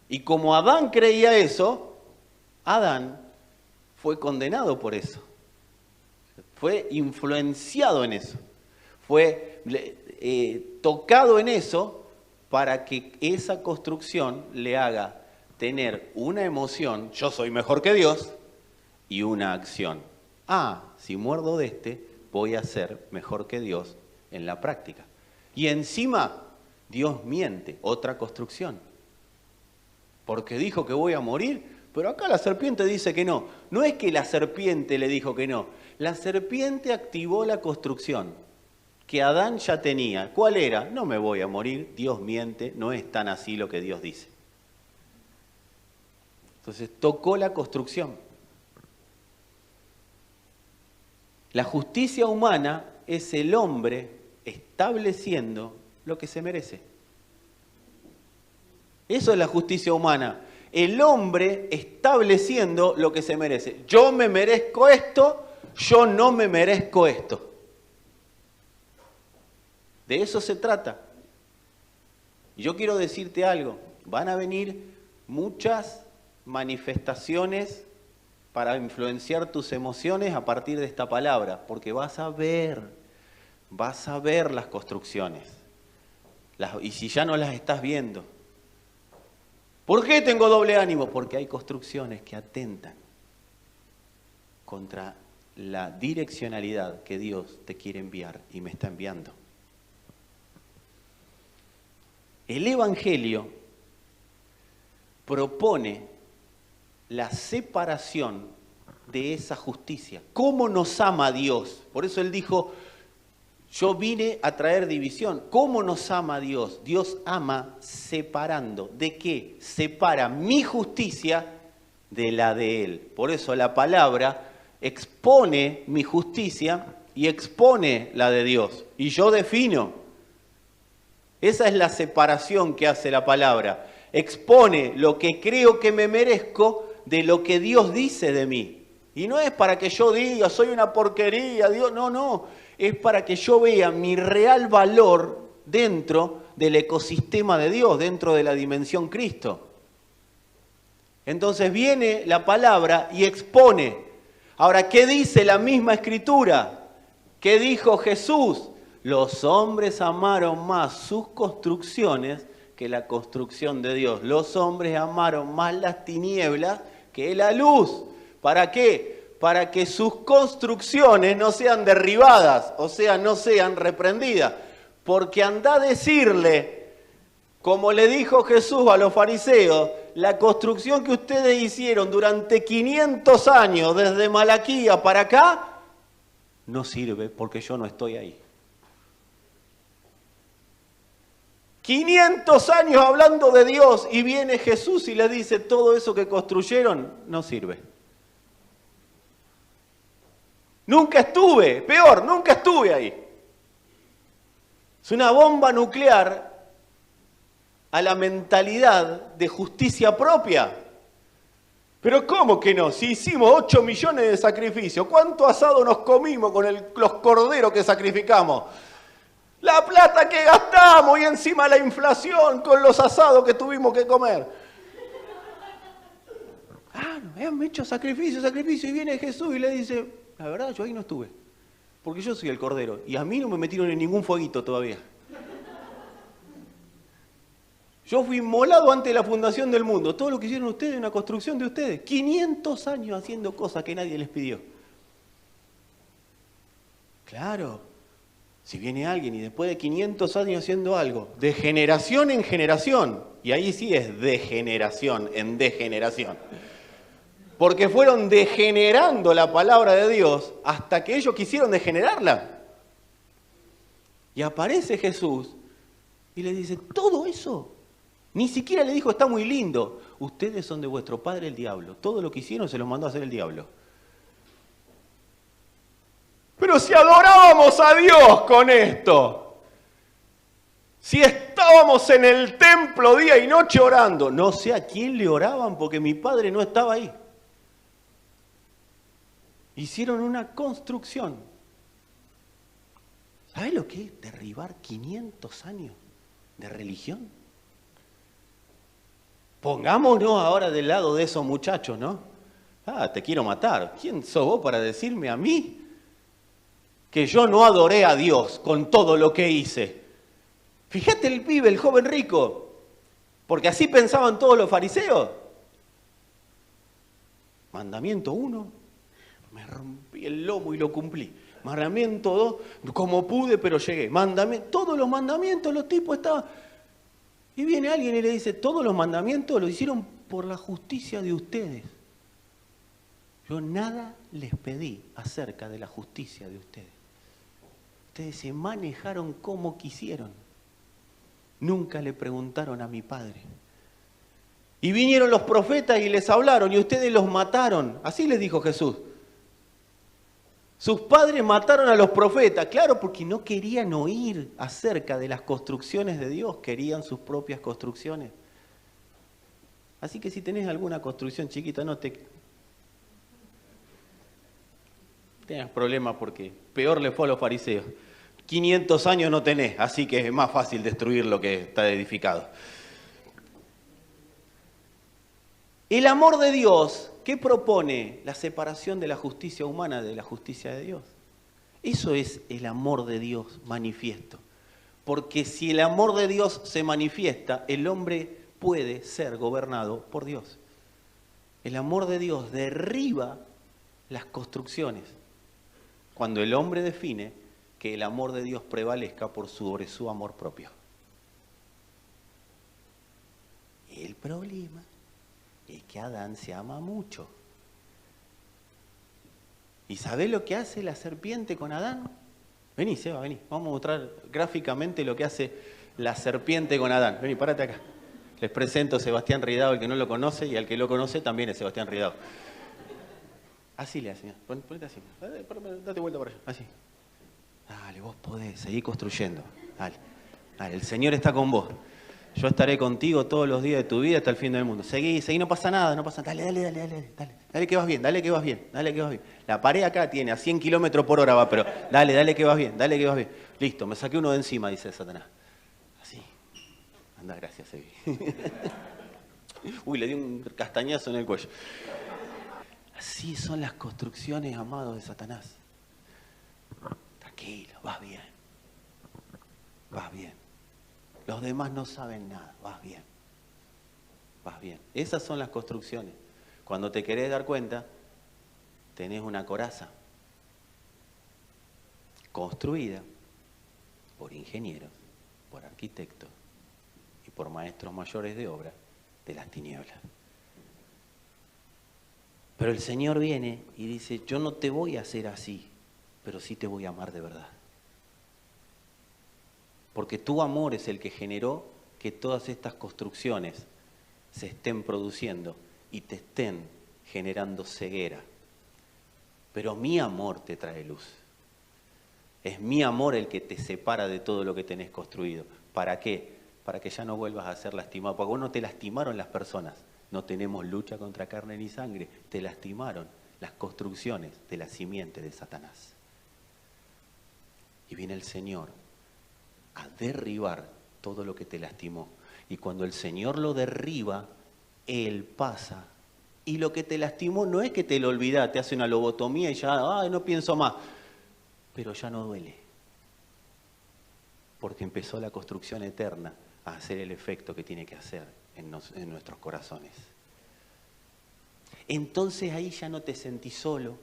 y como Adán creía eso, Adán fue condenado por eso. Fue influenciado en eso. Fue tocado en eso para que esa construcción le haga tener una emoción, yo soy mejor que Dios, y una acción. Si muerdo de este, voy a ser mejor que Dios en la práctica. Y encima, Dios miente, otra construcción. Porque dijo que voy a morir, pero acá la serpiente dice que no. No es que la serpiente le dijo que no. La serpiente activó la construcción que Adán ya tenía. ¿Cuál era? No me voy a morir, Dios miente, no es tan así lo que Dios dice. Entonces tocó la construcción. La justicia humana es el hombre estableciendo lo que se merece. Eso es la justicia humana. El hombre estableciendo lo que se merece. Yo me merezco esto, yo no me merezco esto. De eso se trata. Y yo quiero decirte algo. Van a venir muchas manifestaciones para influenciar tus emociones a partir de esta palabra, porque vas a ver las construcciones. Y si ya no las estás viendo, ¿por qué tengo doble ánimo? Porque hay construcciones que atentan contra la direccionalidad que Dios te quiere enviar y me está enviando. El Evangelio propone la separación de esa justicia. ¿Cómo nos ama Dios? Por eso Él dijo, yo vine a traer división. ¿Cómo nos ama Dios? Dios ama separando. ¿De qué? Separa mi justicia de la de Él. Por eso la palabra expone mi justicia y expone la de Dios. Y yo defino. Esa es la separación que hace la palabra. Expone lo que creo que me merezco de lo que Dios dice de mí. Y no es para que yo diga, soy una porquería, Dios, no. Es para que yo vea mi real valor dentro del ecosistema de Dios, dentro de la dimensión Cristo. Entonces viene la palabra y expone. Ahora, ¿qué dice la misma Escritura? ¿Qué dijo Jesús? Los hombres amaron más sus construcciones que la construcción de Dios. Los hombres amaron más las tinieblas que la luz. ¿Para qué? Para que sus construcciones no sean derribadas, o sea, no sean reprendidas. Porque anda a decirle, como le dijo Jesús a los fariseos, la construcción que ustedes hicieron durante 500 años, desde Malaquía para acá, no sirve porque yo no estoy ahí. 500 años hablando de Dios y viene Jesús y le dice todo eso que construyeron no sirve. Nunca estuve, peor, nunca estuve ahí. Es una bomba nuclear a la mentalidad de justicia propia. Pero ¿cómo que no? Si hicimos 8 millones de sacrificios, ¿cuánto asado nos comimos con los corderos que sacrificamos? La plata que gastamos y encima la inflación con los asados que tuvimos que comer. No, han hecho sacrificio, y viene Jesús y le dice, la verdad yo ahí no estuve, porque yo soy el cordero y a mí no me metieron en ningún fueguito todavía. Yo fui inmolado antes de la fundación del mundo. Todo lo que hicieron ustedes es una construcción de ustedes. 500 años haciendo cosas que nadie les pidió. Claro. Si viene alguien y después de 500 años haciendo algo, de generación en generación, y ahí sí es de generación en degeneración, porque fueron degenerando la palabra de Dios hasta que ellos quisieron degenerarla. Y aparece Jesús y le dice, todo eso, ni siquiera le dijo, está muy lindo, ustedes son de vuestro padre el diablo, todo lo que hicieron se los mandó a hacer el diablo. Pero si adorábamos a Dios con esto, si estábamos en el templo día y noche orando, no sé a quién le oraban porque mi padre no estaba ahí. Hicieron una construcción. ¿Sabes lo que es derribar 500 años de religión? Pongámonos ahora del lado de esos muchachos, ¿no? Te quiero matar. ¿Quién sos vos para decirme a mí que yo no adoré a Dios con todo lo que hice? Fíjate el pibe, el joven rico, porque así pensaban todos los fariseos. Mandamiento 1, me rompí el lomo y lo cumplí. Mandamiento 2, como pude pero llegué. Todos los mandamientos, los tipos estaban... Y viene alguien y le dice, todos los mandamientos lo hicieron por la justicia de ustedes. Yo nada les pedí acerca de la justicia de ustedes. Ustedes se manejaron como quisieron. Nunca le preguntaron a mi padre. Y vinieron los profetas y les hablaron y ustedes los mataron. Así les dijo Jesús. Sus padres mataron a los profetas, claro, porque no querían oír acerca de las construcciones de Dios, querían sus propias construcciones. Así que si tenés alguna construcción chiquita, no tengas problemas porque peor le fue a los fariseos. 500 años no tenés, así que es más fácil destruir lo que está edificado. El amor de Dios, ¿qué propone? La separación de la justicia humana de la justicia de Dios. Eso es el amor de Dios manifiesto. Porque si el amor de Dios se manifiesta, el hombre puede ser gobernado por Dios. El amor de Dios derriba las construcciones. Cuando el hombre define que el amor de Dios prevalezca sobre su amor propio. El problema es que Adán se ama mucho. ¿Y sabés lo que hace la serpiente con Adán? Vení, Seba, vení. Vamos a mostrar gráficamente lo que hace la serpiente con Adán. Vení, párate acá. Les presento a Sebastián Ridao, el que no lo conoce, y al que lo conoce también es Sebastián Ridao. Así le hace, ponete así. Date vuelta por allá, así. Dale, vos podés, seguí construyendo. Dale, el Señor está con vos. Yo estaré contigo todos los días de tu vida hasta el fin del mundo. Seguí, no pasa nada, no pasa nada. Dale que vas bien, dale que vas bien. La pared acá tiene a 100 kilómetros por hora va, pero dale que vas bien. Listo, me saqué uno de encima, dice Satanás. Así. Anda, gracias, Evi. Uy, le di un castañazo en el cuello. Así son las construcciones, amados, de Satanás. Tranquilo, vas bien. Los demás no saben nada, vas bien. Esas son las construcciones. Cuando te querés dar cuenta, tenés una coraza construida por ingenieros, por arquitectos y por maestros mayores de obra de las tinieblas. Pero el Señor viene y dice, yo no te voy a hacer así. pero sí te voy a amar de verdad. Porque tu amor es el que generó que todas estas construcciones se estén produciendo y te estén generando ceguera. Pero mi amor te trae luz. Es mi amor el que te separa de todo lo que tenés construido. ¿Para qué? Para que ya no vuelvas a ser lastimado. Porque vos no te lastimaron las personas. No tenemos lucha contra carne ni sangre. Te lastimaron las construcciones de la simiente de Satanás. Y viene el Señor a derribar todo lo que te lastimó. Y cuando el Señor lo derriba, Él pasa. Y lo que te lastimó no es que te lo olvidás, te hace una lobotomía y ya, ay, no pienso más. Pero ya no duele. Porque empezó la construcción eterna a hacer el efecto que tiene que hacer en nuestros corazones. Entonces ahí ya no te sentís solo,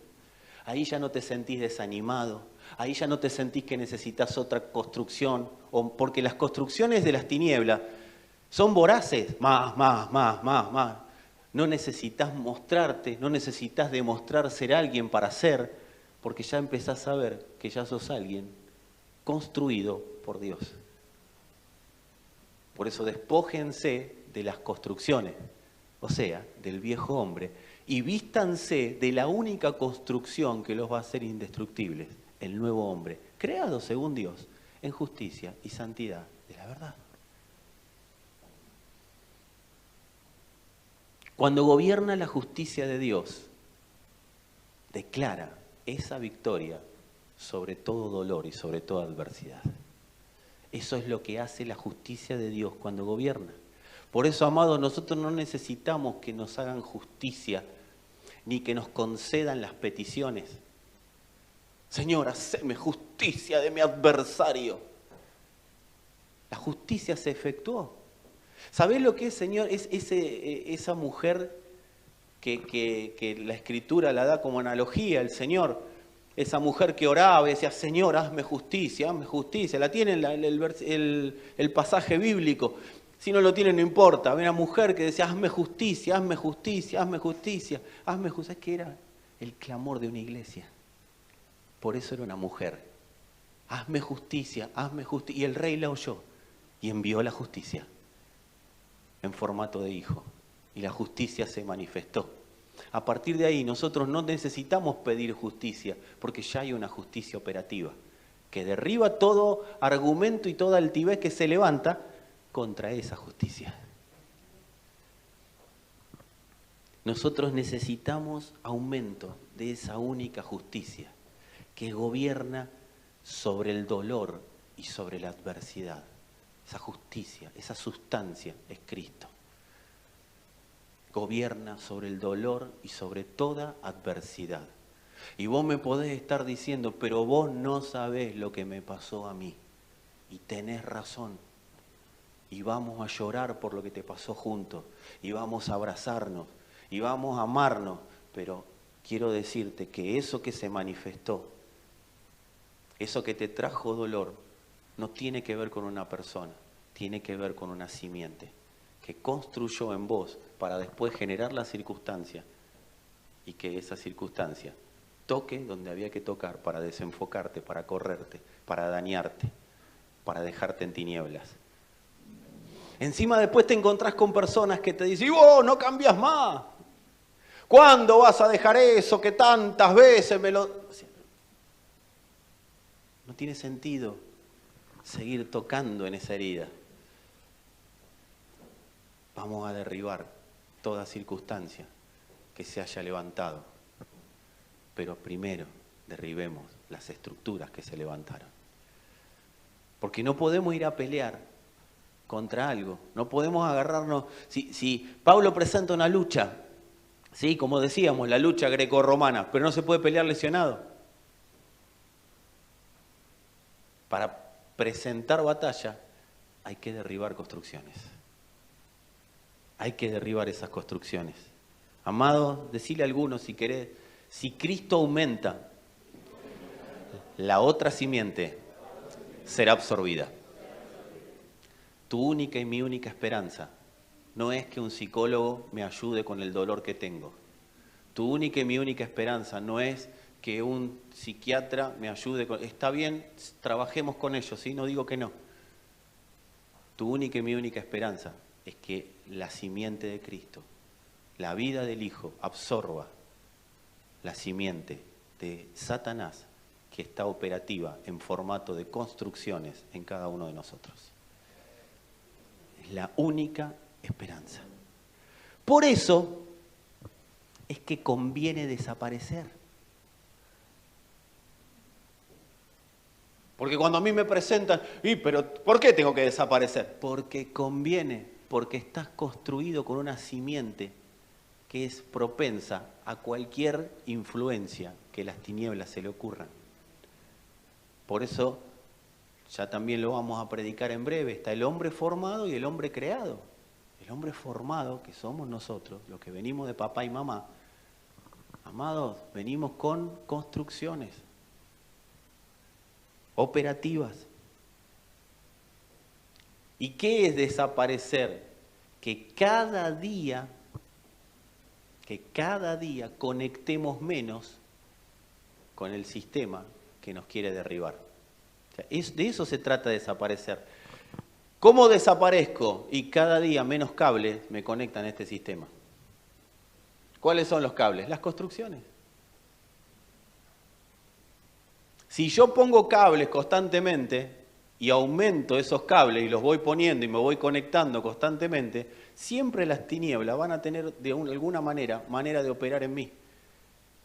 ahí ya no te sentís desanimado, ahí ya no te sentís que necesitas otra construcción, porque las construcciones de las tinieblas son voraces, más. No necesitas mostrarte, no necesitas demostrar ser alguien para ser, porque ya empezás a ver que ya sos alguien construido por Dios. Por eso despójense de las construcciones, o sea, del viejo hombre, y vístanse de la única construcción que los va a hacer indestructibles, el nuevo hombre, creado según Dios, en justicia y santidad de la verdad. Cuando gobierna la justicia de Dios, declara esa victoria sobre todo dolor y sobre toda adversidad. Eso es lo que hace la justicia de Dios cuando gobierna. Por eso, amados, nosotros no necesitamos que nos hagan justicia ni que nos concedan las peticiones. Señor, haceme justicia de mi adversario. La justicia se efectuó. ¿Sabés lo que es, Señor? Es esa mujer que la Escritura la da como analogía, el Señor. Esa mujer que oraba y decía, Señor, hazme justicia, hazme justicia. La tiene el pasaje bíblico. Si no lo tiene, no importa. Había una mujer que decía, hazme justicia, hazme justicia, hazme justicia, hazme justicia. Es que era el clamor de una iglesia. Por eso era una mujer. Hazme justicia, hazme justicia. Y el rey la oyó y envió la justicia en formato de hijo. Y la justicia se manifestó. A partir de ahí nosotros no necesitamos pedir justicia, porque ya hay una justicia operativa que derriba todo argumento y toda altivez que se levanta contra esa justicia. Nosotros necesitamos aumento de esa única justicia que gobierna sobre el dolor y sobre la adversidad. Esa justicia, esa sustancia es Cristo. Gobierna sobre el dolor y sobre toda adversidad. Y vos me podés estar diciendo, pero vos no sabés lo que me pasó a mí. Y tenés razón. Y vamos a llorar por lo que te pasó juntos. Y vamos a abrazarnos. Y vamos a amarnos. Pero quiero decirte que eso que se manifestó, eso que te trajo dolor, no tiene que ver con una persona. Tiene que ver con una simiente que construyó en vos para después generar la circunstancia y que esa circunstancia toque donde había que tocar para desenfocarte, para correrte, para dañarte, para dejarte en tinieblas. Encima después te encontrás con personas que te dicen, ¡y vos no cambias más! ¿Cuándo vas a dejar eso que tantas veces me lo...? O sea, no tiene sentido seguir tocando en esa herida. Vamos a derribar toda circunstancia que se haya levantado. Pero primero derribemos las estructuras que se levantaron. Porque no podemos ir a pelear contra algo. No podemos agarrarnos... Si Pablo presenta una lucha, sí, como decíamos, la lucha grecorromana, pero no se puede pelear lesionado. Para presentar batalla hay que derribar construcciones. Hay que derribar esas construcciones. Amado, decile a algunos si querés, si Cristo aumenta, la otra simiente será absorbida. Tu única y mi única esperanza no es que un psicólogo me ayude con el dolor que tengo. Tu única y mi única esperanza no es que un psiquiatra me ayude. Está bien, trabajemos con ellos, ¿sí? No digo que no. Tu única y mi única esperanza es que la simiente de Cristo, la vida del Hijo, absorba la simiente de Satanás que está operativa en formato de construcciones en cada uno de nosotros. Es la única esperanza. Por eso es que conviene desaparecer. Porque cuando a mí me presentan, pero ¿por qué tengo que desaparecer? Porque conviene, porque estás construido con una simiente que es propensa a cualquier influencia que las tinieblas se le ocurran. Por eso, ya también lo vamos a predicar en breve, está el hombre formado y el hombre creado. El hombre formado, que somos nosotros, los que venimos de papá y mamá, amados, venimos con construcciones operativas. ¿Y qué es desaparecer? Que cada día conectemos menos con el sistema que nos quiere derribar. O sea, de eso se trata de desaparecer. ¿Cómo desaparezco? Y cada día menos cables me conectan a este sistema. ¿Cuáles son los cables? Las construcciones. Si yo pongo cables constantemente y aumento esos cables y los voy poniendo y me voy conectando constantemente, siempre las tinieblas van a tener de alguna manera de operar en mí.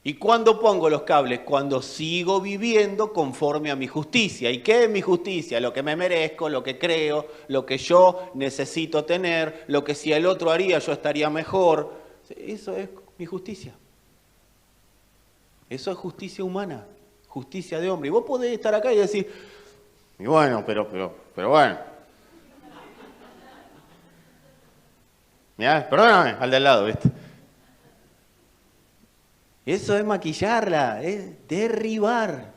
¿Y cuándo pongo los cables? Cuando sigo viviendo conforme a mi justicia. ¿Y qué es mi justicia? Lo que me merezco, lo que creo, lo que yo necesito tener, lo que si el otro haría yo estaría mejor. Eso es mi justicia. Eso es justicia humana, justicia de hombre. Y vos podés estar acá y decir, y bueno, pero bueno. Mirá, perdóname, al de al lado, ¿viste? Eso es maquillarla, es derribar.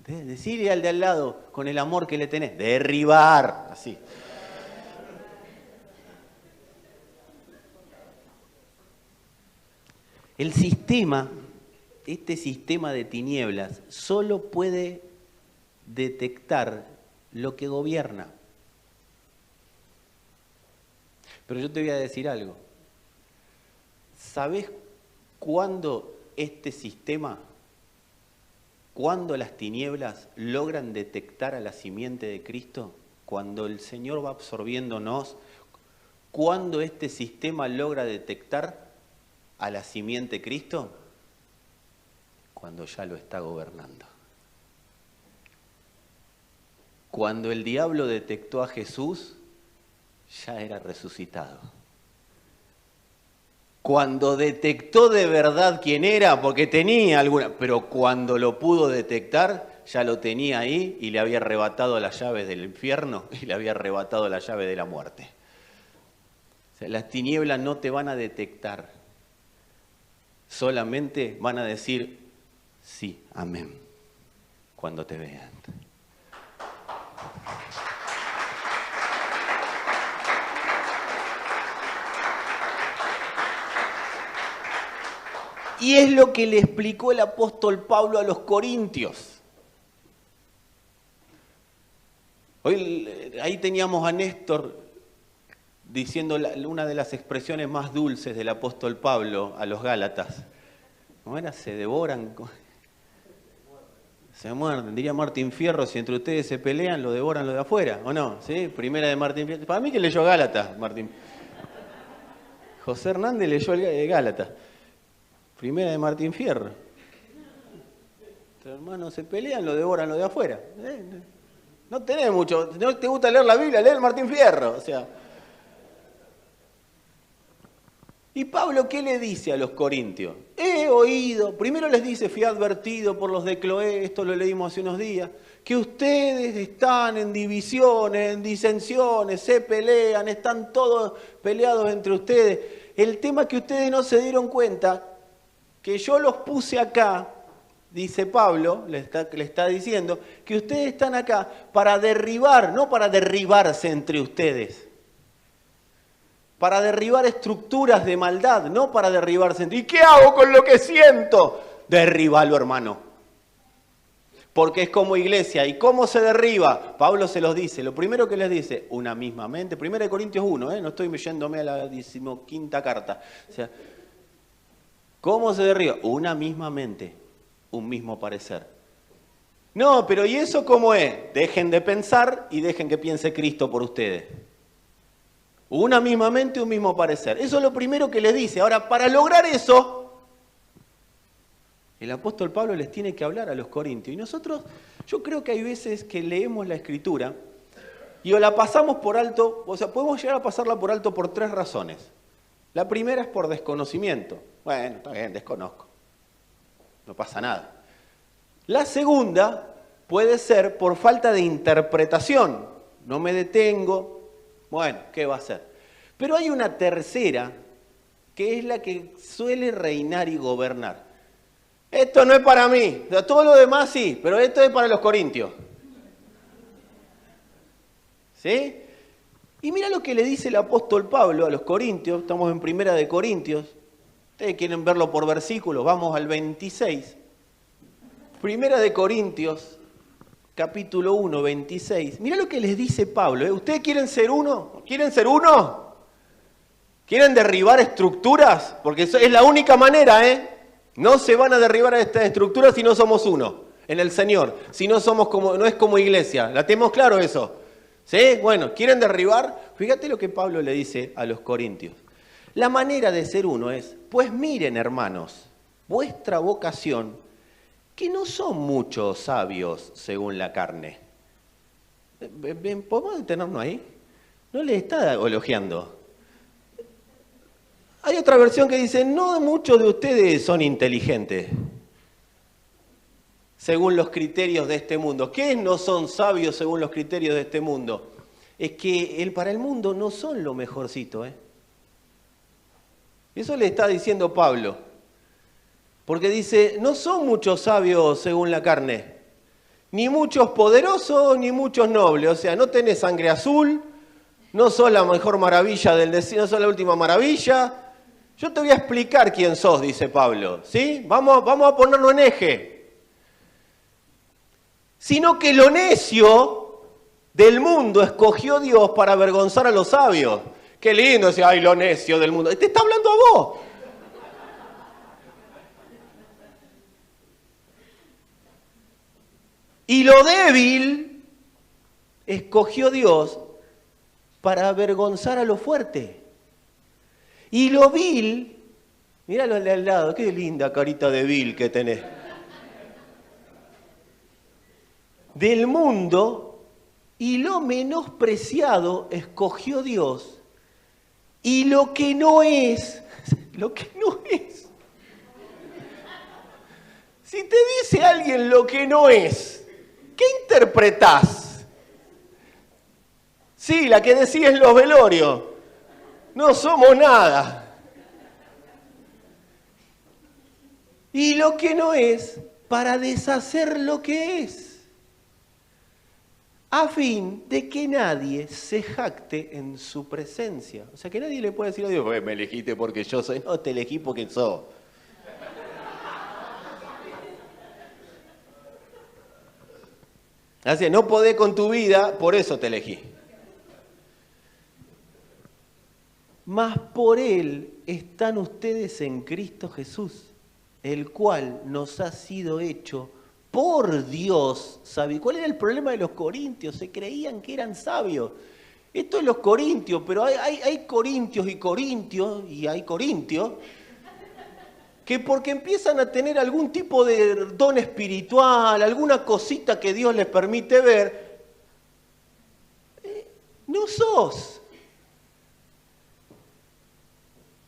Decirle al de al lado con el amor que le tenés, derribar, así. El sistema, este sistema de tinieblas, solo puede detectar lo que gobierna. Pero yo te voy a decir algo. ¿Sabés cuándo este sistema, cuándo las tinieblas logran detectar a la simiente de Cristo? Cuando el Señor va absorbiéndonos. ¿Cuándo este sistema logra detectar a la simiente de Cristo? Cuando ya lo está gobernando. Cuando el diablo detectó a Jesús, ya era resucitado. Cuando detectó de verdad quién era, porque tenía alguna, pero cuando lo pudo detectar, ya lo tenía ahí y le había arrebatado las llaves del infierno y le había arrebatado la llave de la muerte. O sea, las tinieblas no te van a detectar, solamente van a decir, sí, amén, cuando te vean. Y es lo que le explicó el apóstol Pablo a los corintios. Hoy ahí teníamos a Néstor diciendo una de las expresiones más dulces del apóstol Pablo a los Gálatas. ¿Cómo era? Se devoran. Se muerden. Diría Martín Fierro, si entre ustedes se pelean, lo devoran lo de afuera, ¿o no? ¿Sí? Primera de Martín Fierro. Para mí que leyó Gálatas, Martín. José Hernández leyó el Gálatas. Primera de Martín Fierro. Los hermanos se pelean, lo devoran lo de afuera. No tenés mucho. ¿No te gusta leer la Biblia? Lee el Martín Fierro. O sea. ¿Y Pablo qué le dice a los corintios? He oído, primero les dice, fui advertido por los de Cloé, esto lo leímos hace unos días, que ustedes están en divisiones, en disensiones, se pelean, están todos peleados entre ustedes. El tema es que ustedes no se dieron cuenta que yo los puse acá, dice Pablo, le está diciendo, que ustedes están acá para derribar, no para derribarse entre ustedes. Para derribar estructuras de maldad, no para derribarse entre... ¿Y qué hago con lo que siento? Derribalo, hermano. Porque es como iglesia. ¿Y cómo se derriba? Pablo se los dice. Lo primero que les dice, una misma mente. 1 Corintios 1, no estoy yéndome a la 15ª carta. O sea, ¿cómo se derriba? Una misma mente, un mismo parecer. No, pero ¿y eso cómo es? Dejen de pensar y dejen que piense Cristo por ustedes. Una misma mente, un mismo parecer. Eso es lo primero que les dice. Ahora, para lograr eso, el apóstol Pablo les tiene que hablar a los corintios. Y nosotros, yo creo que hay veces que leemos la Escritura y o la pasamos por alto, o sea, podemos llegar a pasarla por alto por 3 razones. La primera es por desconocimiento. Bueno, está bien, desconozco. No pasa nada. La segunda puede ser por falta de interpretación. No me detengo. Bueno, ¿qué va a hacer? Pero hay una tercera que es la que suele reinar y gobernar. Esto no es para mí, todo lo demás sí, pero esto es para los corintios. ¿Sí? Y mira lo que le dice el apóstol Pablo a los corintios, estamos en 1 Corintios, ustedes quieren verlo por versículos, vamos al 26. 1 Corintios, capítulo 1, 26. Mira lo que les dice Pablo, ¿Ustedes quieren ser uno? ¿Quieren ser uno? ¿Quieren derribar estructuras? Porque es la única manera, No se van a derribar a estas estructuras si no somos uno, en el Señor. Si no somos no es como iglesia. ¿La tenemos claro eso? ¿Sí? Bueno, ¿quieren derribar? Fíjate lo que Pablo le dice a los corintios. La manera de ser uno es, pues miren, hermanos, vuestra vocación, que no son muchos sabios según la carne. ¿Podemos detenernos ahí? No le está elogiando. Hay otra versión que dice, no muchos de ustedes son inteligentes, según los criterios de este mundo. ¿Qué no son sabios según los criterios de este mundo? Es que para el mundo no son lo mejorcito, Eso le está diciendo Pablo. Porque dice, no son muchos sabios según la carne, ni muchos poderosos, ni muchos nobles. O sea, no tenés sangre azul, no sos la mejor maravilla del desierto, no sos la última maravilla. Yo te voy a explicar quién sos, dice Pablo, ¿sí? Vamos a ponerlo en eje. Sino que lo necio del mundo escogió Dios para avergonzar a los sabios. Qué lindo decir, ay, lo necio del mundo. Te está hablando a vos. Y lo débil escogió Dios para avergonzar a lo fuerte. Y lo vil, míralo al lado, qué linda carita de vil que tenés. Del mundo, y lo menospreciado escogió Dios. Y lo que no es. Si te dice alguien lo que no es, ¿qué interpretás? Sí, la que decís en los velorios. No somos nada. Y lo que no es, para deshacer lo que es, a fin de que nadie se jacte en su presencia. O sea, que nadie le puede decir a Dios, me elegiste porque yo soy. No, te elegí porque sos. Así, no podés con tu vida, por eso te elegí. Mas por Él están ustedes en Cristo Jesús, el cual nos ha sido hecho por Dios sabio. ¿Cuál era el problema de los corintios? Se creían que eran sabios. Esto es los corintios, pero hay corintios y hay corintios que porque empiezan a tener algún tipo de don espiritual, alguna cosita que Dios les permite ver, no sos.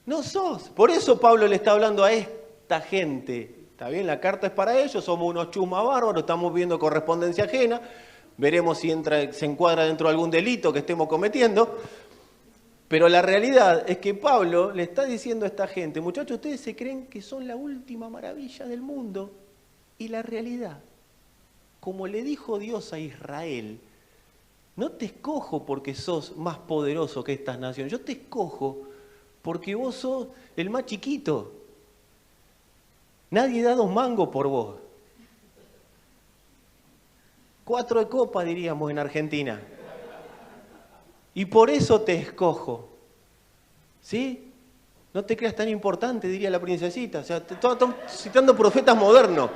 No sos. Por eso Pablo le está hablando a esta gente. Está bien, la carta es para ellos, somos unos chusmas bárbaros, estamos viendo correspondencia ajena, veremos si se encuadra dentro de algún delito que estemos cometiendo. Pero la realidad es que Pablo le está diciendo a esta gente, muchachos, ustedes se creen que son la última maravilla del mundo. Y la realidad, como le dijo Dios a Israel, no te escojo porque sos más poderoso que estas naciones, yo te escojo porque vos sos el más chiquito. Nadie da 2 mangos por vos. 4 de copa, diríamos en Argentina. Y por eso te escojo. ¿Sí? No te creas tan importante, diría la princesita. O sea, estoy citando profetas modernos.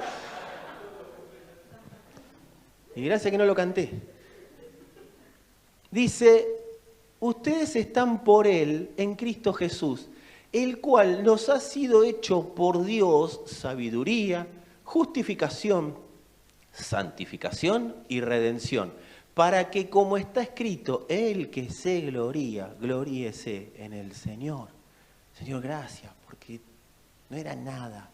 Y gracias que no lo canté. Dice, ustedes están por Él, en Cristo Jesús, el cual nos ha sido hecho por Dios sabiduría, justificación, santificación y redención, para que, como está escrito, el que se gloría, gloríese en el Señor. Señor, gracias, porque no era nada,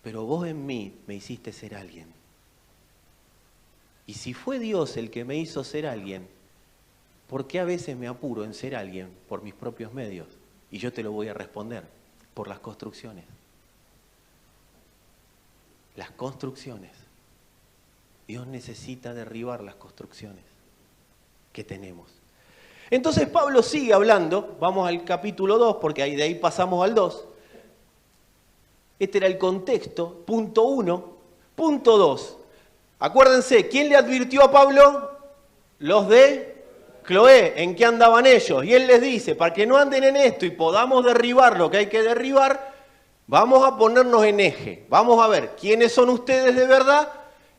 pero vos en mí me hiciste ser alguien. Y si fue Dios el que me hizo ser alguien, ¿por qué a veces me apuro en ser alguien por mis propios medios? Y yo te lo voy a responder, por las construcciones. Las construcciones. Dios necesita derribar las construcciones que tenemos. Entonces Pablo sigue hablando, vamos al capítulo 2, porque de ahí pasamos al 2. Este era el contexto, punto 1. Punto 2. Acuérdense, ¿quién le advirtió a Pablo? Los de Cloé, ¿en qué andaban ellos? Y él les dice, para que no anden en esto y podamos derribar lo que hay que derribar, vamos a ponernos en eje. Vamos a ver quiénes son ustedes de verdad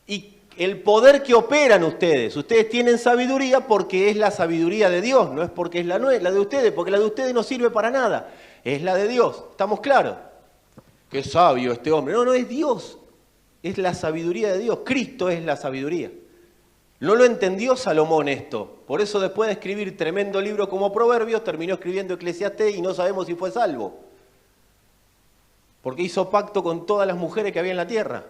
y el poder que operan ustedes. Ustedes tienen sabiduría porque es la sabiduría de Dios, no es porque es la de ustedes, porque la de ustedes no sirve para nada. Es la de Dios, ¿estamos claros? Qué sabio este hombre. No, es Dios. Es la sabiduría de Dios. Cristo es la sabiduría. No lo entendió Salomón esto. Por eso después de escribir tremendo libro como Proverbios, terminó escribiendo Eclesiastés y no sabemos si fue salvo. Porque hizo pacto con todas las mujeres que había en la tierra.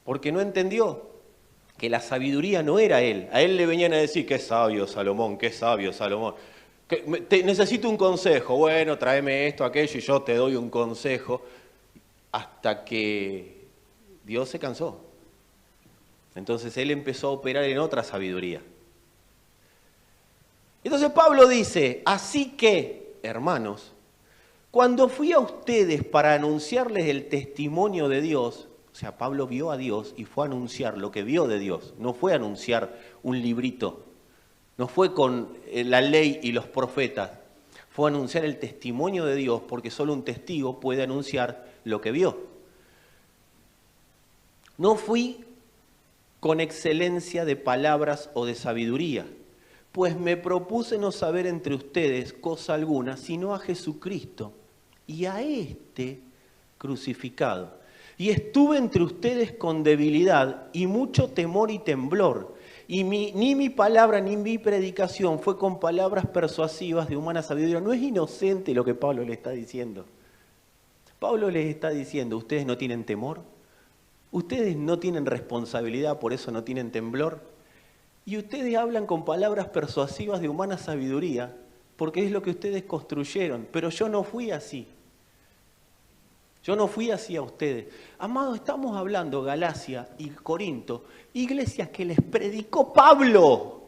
Porque no entendió que la sabiduría no era él. A él le venían a decir, qué sabio Salomón, qué sabio Salomón. Necesito un consejo. Bueno, tráeme esto, aquello y yo te doy un consejo. Hasta que Dios se cansó. Entonces él empezó a operar en otra sabiduría. Entonces Pablo dice, así que, hermanos, cuando fui a ustedes para anunciarles el testimonio de Dios, o sea, Pablo vio a Dios y fue a anunciar lo que vio de Dios, no fue a anunciar un librito, no fue con la ley y los profetas, fue a anunciar el testimonio de Dios porque solo un testigo puede anunciar lo que vio. No fui con excelencia de palabras o de sabiduría, pues me propuse no saber entre ustedes cosa alguna, sino a Jesucristo y a este crucificado. Y estuve entre ustedes con debilidad y mucho temor y temblor, y ni mi palabra ni mi predicación fue con palabras persuasivas de humana sabiduría. No es inocente lo que Pablo le está diciendo. Pablo les está diciendo, ¿ustedes no tienen temor? ¿Ustedes no tienen responsabilidad, por eso no tienen temblor? Y ustedes hablan con palabras persuasivas de humana sabiduría, porque es lo que ustedes construyeron. Pero yo no fui así. Yo no fui así a ustedes. Amados, estamos hablando Galacia y Corinto, iglesias que les predicó Pablo.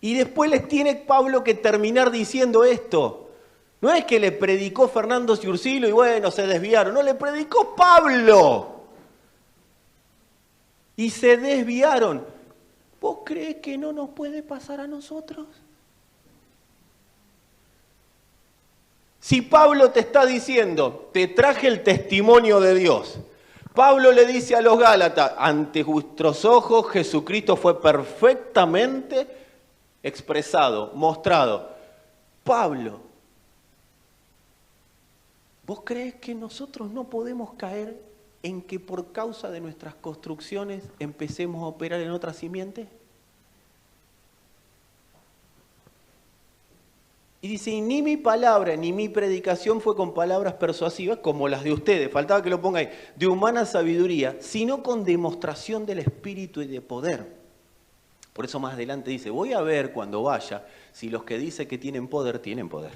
Y después les tiene Pablo que terminar diciendo esto. No es que le predicó Fernando Ciurcilo y bueno, se desviaron. No, le predicó Pablo. Y se desviaron. ¿Vos creés que no nos puede pasar a nosotros? Si Pablo te está diciendo, te traje el testimonio de Dios. Pablo le dice a los Gálatas, ante vuestros ojos Jesucristo fue perfectamente expresado, mostrado. Pablo, ¿vos creés que nosotros no podemos caer en que por causa de nuestras construcciones empecemos a operar en otra simiente? Y dice, y ni mi palabra ni mi predicación fue con palabras persuasivas como las de ustedes, faltaba que lo ponga ahí, de humana sabiduría, sino con demostración del Espíritu y de poder. Por eso más adelante dice, voy a ver cuando vaya si los que dicen que tienen poder, tienen poder.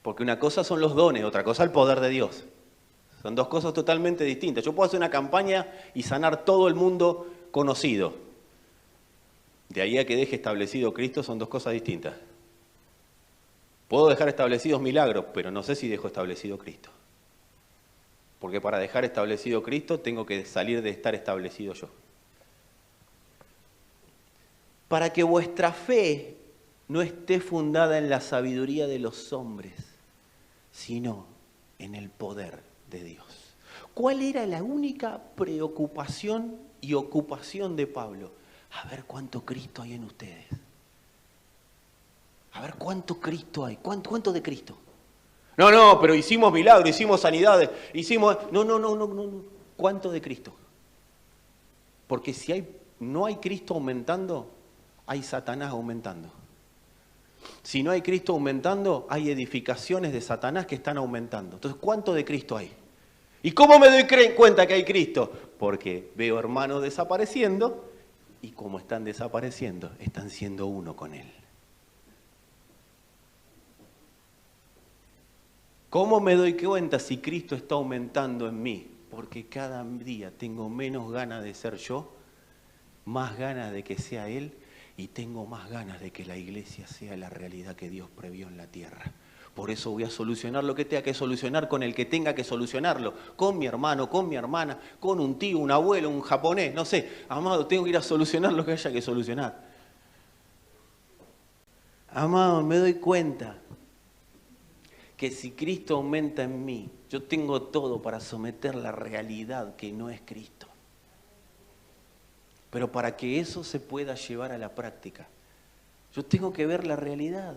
Porque una cosa son los dones, otra cosa el poder de Dios. Son dos cosas totalmente distintas. Yo puedo hacer una campaña y sanar todo el mundo conocido. De ahí a que deje establecido Cristo son dos cosas distintas. Puedo dejar establecidos milagros, pero no sé si dejo establecido Cristo. Porque para dejar establecido Cristo tengo que salir de estar establecido yo. Para que vuestra fe no esté fundada en la sabiduría de los hombres, sino en el poder de Dios. ¿Cuál era la única preocupación y ocupación de Pablo? A ver cuánto Cristo hay en ustedes. A ver cuánto Cristo hay. ¿Cuánto de Cristo? No, pero hicimos milagros, hicimos sanidades, hicimos... No. ¿Cuánto de Cristo? Porque si no hay Cristo aumentando, hay Satanás aumentando. Si no hay Cristo aumentando, hay edificaciones de Satanás que están aumentando. Entonces, ¿cuánto de Cristo hay? ¿Y cómo me doy cuenta que hay Cristo? Porque veo hermanos desapareciendo y como están desapareciendo, están siendo uno con Él. ¿Cómo me doy cuenta si Cristo está aumentando en mí? Porque cada día tengo menos ganas de ser yo, más ganas de que sea Él, y tengo más ganas de que la iglesia sea la realidad que Dios previó en la tierra. Por eso voy a solucionar lo que tenga que solucionar con el que tenga que solucionarlo. Con mi hermano, con mi hermana, con un tío, un abuelo, un japonés, no sé. Amado, tengo que ir a solucionar lo que haya que solucionar. Amado, me doy cuenta que si Cristo aumenta en mí, yo tengo todo para someter la realidad que no es Cristo. Pero para que eso se pueda llevar a la práctica, yo tengo que ver la realidad.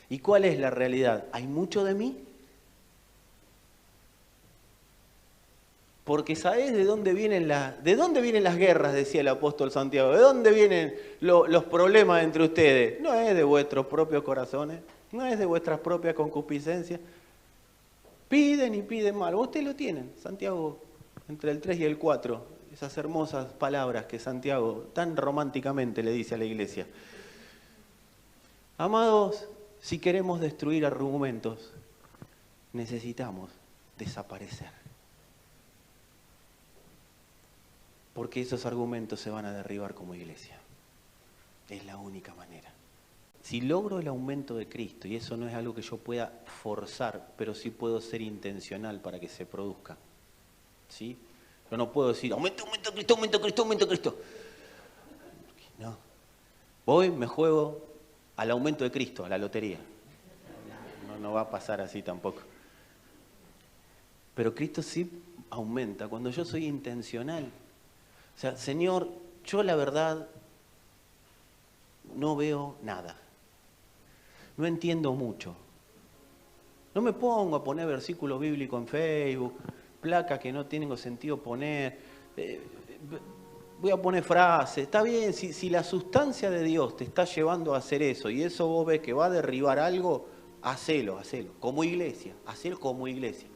¿Y cuál es la realidad? ¿Hay mucho de mí? Porque ¿sabés de dónde vienen las guerras? Decía el apóstol Santiago. ¿De dónde vienen los problemas entre ustedes? No es de vuestros propios corazones, no es de vuestras propias concupiscencias. Piden y piden mal. Ustedes lo tienen, Santiago, entre el 3 y el 4. Esas hermosas palabras que Santiago tan románticamente le dice a la iglesia. Amados, si queremos destruir argumentos, necesitamos desaparecer. Porque esos argumentos se van a derribar como iglesia. Es la única manera. Si logro el aumento de Cristo, y eso no es algo que yo pueda forzar, pero sí puedo ser intencional para que se produzca. ¿Sí? Yo no puedo decir, aumento Cristo, aumento Cristo, aumento Cristo. No. Voy, me juego al aumento de Cristo, a la lotería. No va a pasar así tampoco. Pero Cristo sí aumenta cuando yo soy intencional. O sea, Señor, yo la verdad no veo nada. No entiendo mucho. No me pongo a poner versículos bíblicos en Facebook, placas que no tienen sentido poner. Voy a poner frases. Está bien, si la sustancia de Dios te está llevando a hacer eso y eso vos ves que va a derribar algo, hacelo. Como iglesia, hacelo como iglesia.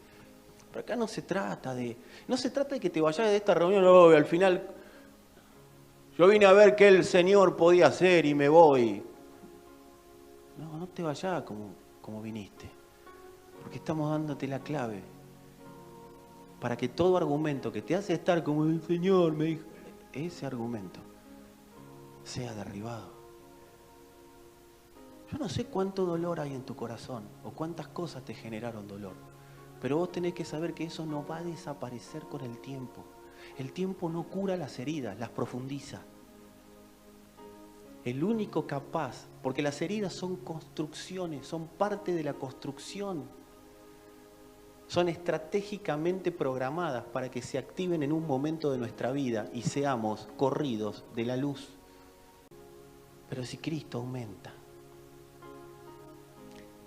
Pero acá no se trata de que te vayas de esta reunión, al final yo vine a ver qué el Señor podía hacer y me voy. No te vayas como viniste. Porque estamos dándote la clave. Para que todo argumento que te hace estar como el Señor me dijo, ese argumento sea derribado. Yo no sé cuánto dolor hay en tu corazón o cuántas cosas te generaron dolor. Pero vos tenés que saber que eso no va a desaparecer con el tiempo. El tiempo no cura las heridas, las profundiza. El único capaz, porque las heridas son construcciones, son parte de la construcción. Son estratégicamente programadas para que se activen en un momento de nuestra vida y seamos corridos de la luz. Pero si Cristo aumenta,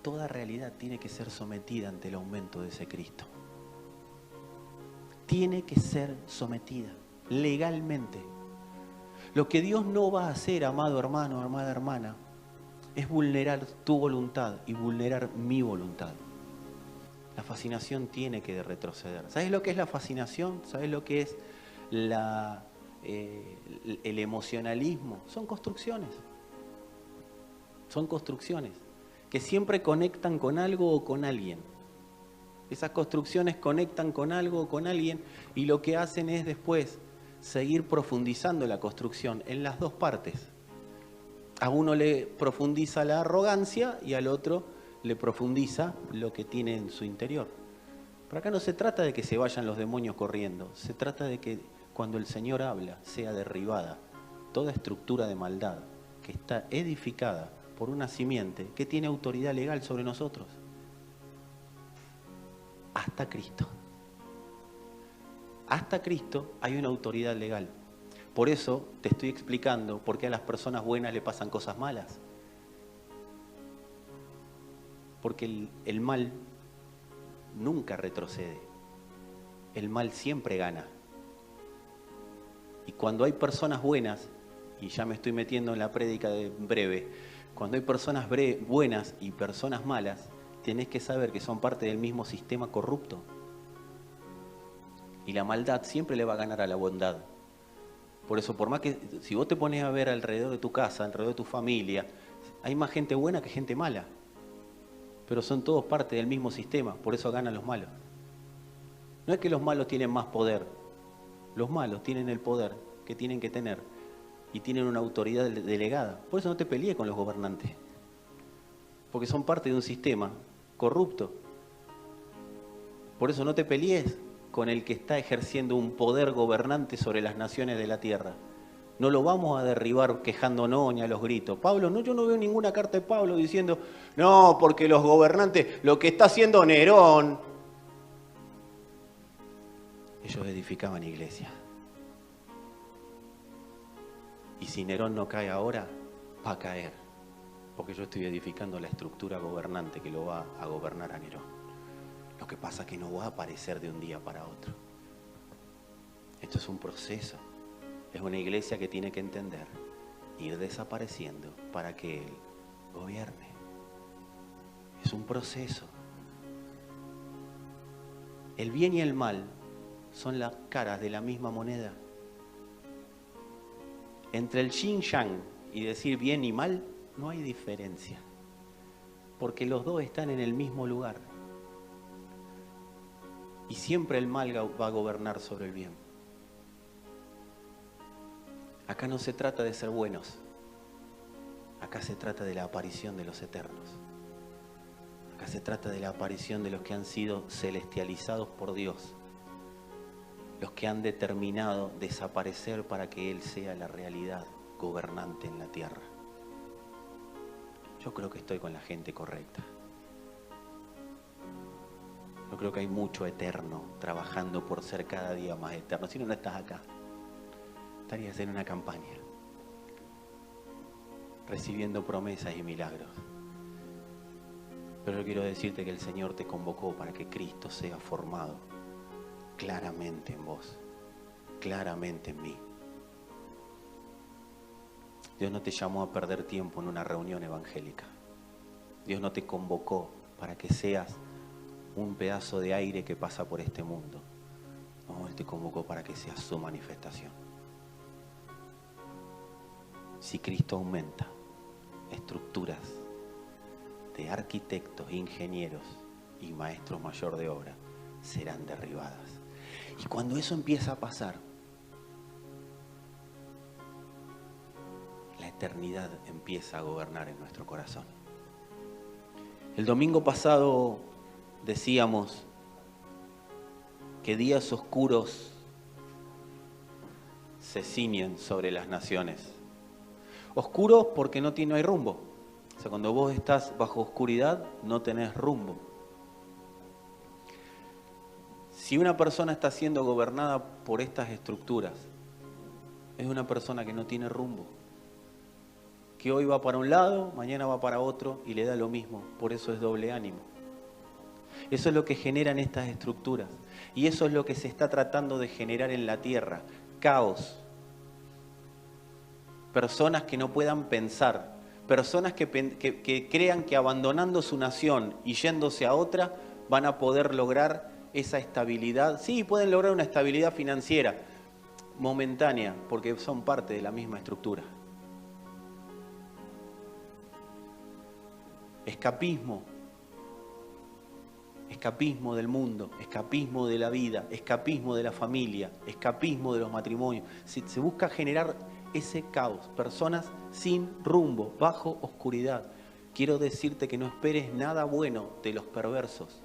toda realidad tiene que ser sometida ante el aumento de ese Cristo. Tiene que ser sometida legalmente. Lo que Dios no va a hacer, amado hermano, amada hermana, es vulnerar tu voluntad y vulnerar mi voluntad. La fascinación tiene que retroceder. ¿Sabes lo que es la fascinación? ¿Sabes lo que es el emocionalismo? Son construcciones. Son construcciones que siempre conectan con algo o con alguien. Esas construcciones conectan con algo o con alguien y lo que hacen es después seguir profundizando la construcción en las dos partes. A uno le profundiza la arrogancia y al otro le profundiza lo que tiene en su interior. Pero acá no se trata de que se vayan los demonios corriendo, se trata de que cuando el Señor habla sea derribada toda estructura de maldad que está edificada por una simiente que tiene autoridad legal sobre nosotros. Hasta Cristo. Hasta Cristo hay una autoridad legal. Por eso te estoy explicando por qué a las personas buenas le pasan cosas malas. Porque el mal nunca retrocede. El mal siempre gana. Y cuando hay personas buenas, y ya me estoy metiendo en la prédica de breve, cuando hay personas buenas y personas malas, tenés que saber que son parte del mismo sistema corrupto. Y la maldad siempre le va a ganar a la bondad. Por eso, por más que si vos te pones a ver alrededor de tu casa, alrededor de tu familia, hay más gente buena que gente mala. Pero son todos parte del mismo sistema, por eso ganan los malos. No es que los malos tienen más poder, los malos tienen el poder que tienen que tener y tienen una autoridad delegada. Por eso no te pelees con los gobernantes, porque son parte de un sistema corrupto. Por eso no te pelees con el que está ejerciendo un poder gobernante sobre las naciones de la tierra. No lo vamos a derribar quejándonos ni a los gritos. Pablo, no, yo no veo ninguna carta de Pablo diciendo, no, porque los gobernantes, lo que está haciendo Nerón. Ellos edificaban iglesias. Y si Nerón no cae ahora, va a caer. Porque yo estoy edificando la estructura gobernante que lo va a gobernar a Nerón. Lo que pasa es que no va a aparecer de un día para otro. Esto es un proceso. Es una iglesia que tiene que entender, ir desapareciendo para que Él gobierne. Es un proceso. El bien y el mal son las caras de la misma moneda. Entre el yin yang y decir bien y mal, no hay diferencia. Porque los dos están en el mismo lugar. Y siempre el mal va a gobernar sobre el bien. Acá no se trata de ser buenos. Acá se trata de la aparición de los eternos. Acá se trata de la aparición de los que han sido celestializados por Dios. Los que han determinado desaparecer para que Él sea la realidad gobernante en la tierra. Yo creo que estoy con la gente correcta. Yo creo que hay mucho eterno trabajando por ser cada día más eterno. Si no, no estás acá. Estarías en una campaña, recibiendo promesas y milagros. Pero yo quiero decirte que el Señor te convocó para que Cristo sea formado claramente en vos, claramente en mí. Dios no te llamó a perder tiempo en una reunión evangélica. Dios no te convocó para que seas un pedazo de aire que pasa por este mundo. No, Él te convocó para que seas su manifestación. Si Cristo aumenta, estructuras de arquitectos, ingenieros y maestros mayor de obra serán derribadas. Y cuando eso empieza a pasar, la eternidad empieza a gobernar en nuestro corazón. El domingo pasado decíamos que días oscuros se ciñen sobre las naciones. Oscuros porque no hay rumbo. O sea, cuando vos estás bajo oscuridad, no tenés rumbo. Si una persona está siendo gobernada por estas estructuras, es una persona que no tiene rumbo. Que hoy va para un lado, mañana va para otro y le da lo mismo. Por eso es doble ánimo. Eso es lo que generan estas estructuras. Y eso es lo que se está tratando de generar en la tierra. Caos. Personas que no puedan pensar, personas que crean que abandonando su nación y yéndose a otra van a poder lograr esa estabilidad. Sí, pueden lograr una estabilidad financiera momentánea, porque son parte de la misma estructura. Escapismo. Escapismo del mundo, escapismo de la vida, escapismo de la familia, escapismo de los matrimonios. Se busca generar ese caos, personas sin rumbo, bajo oscuridad. quiero decirte que no esperes nada bueno de los perversos,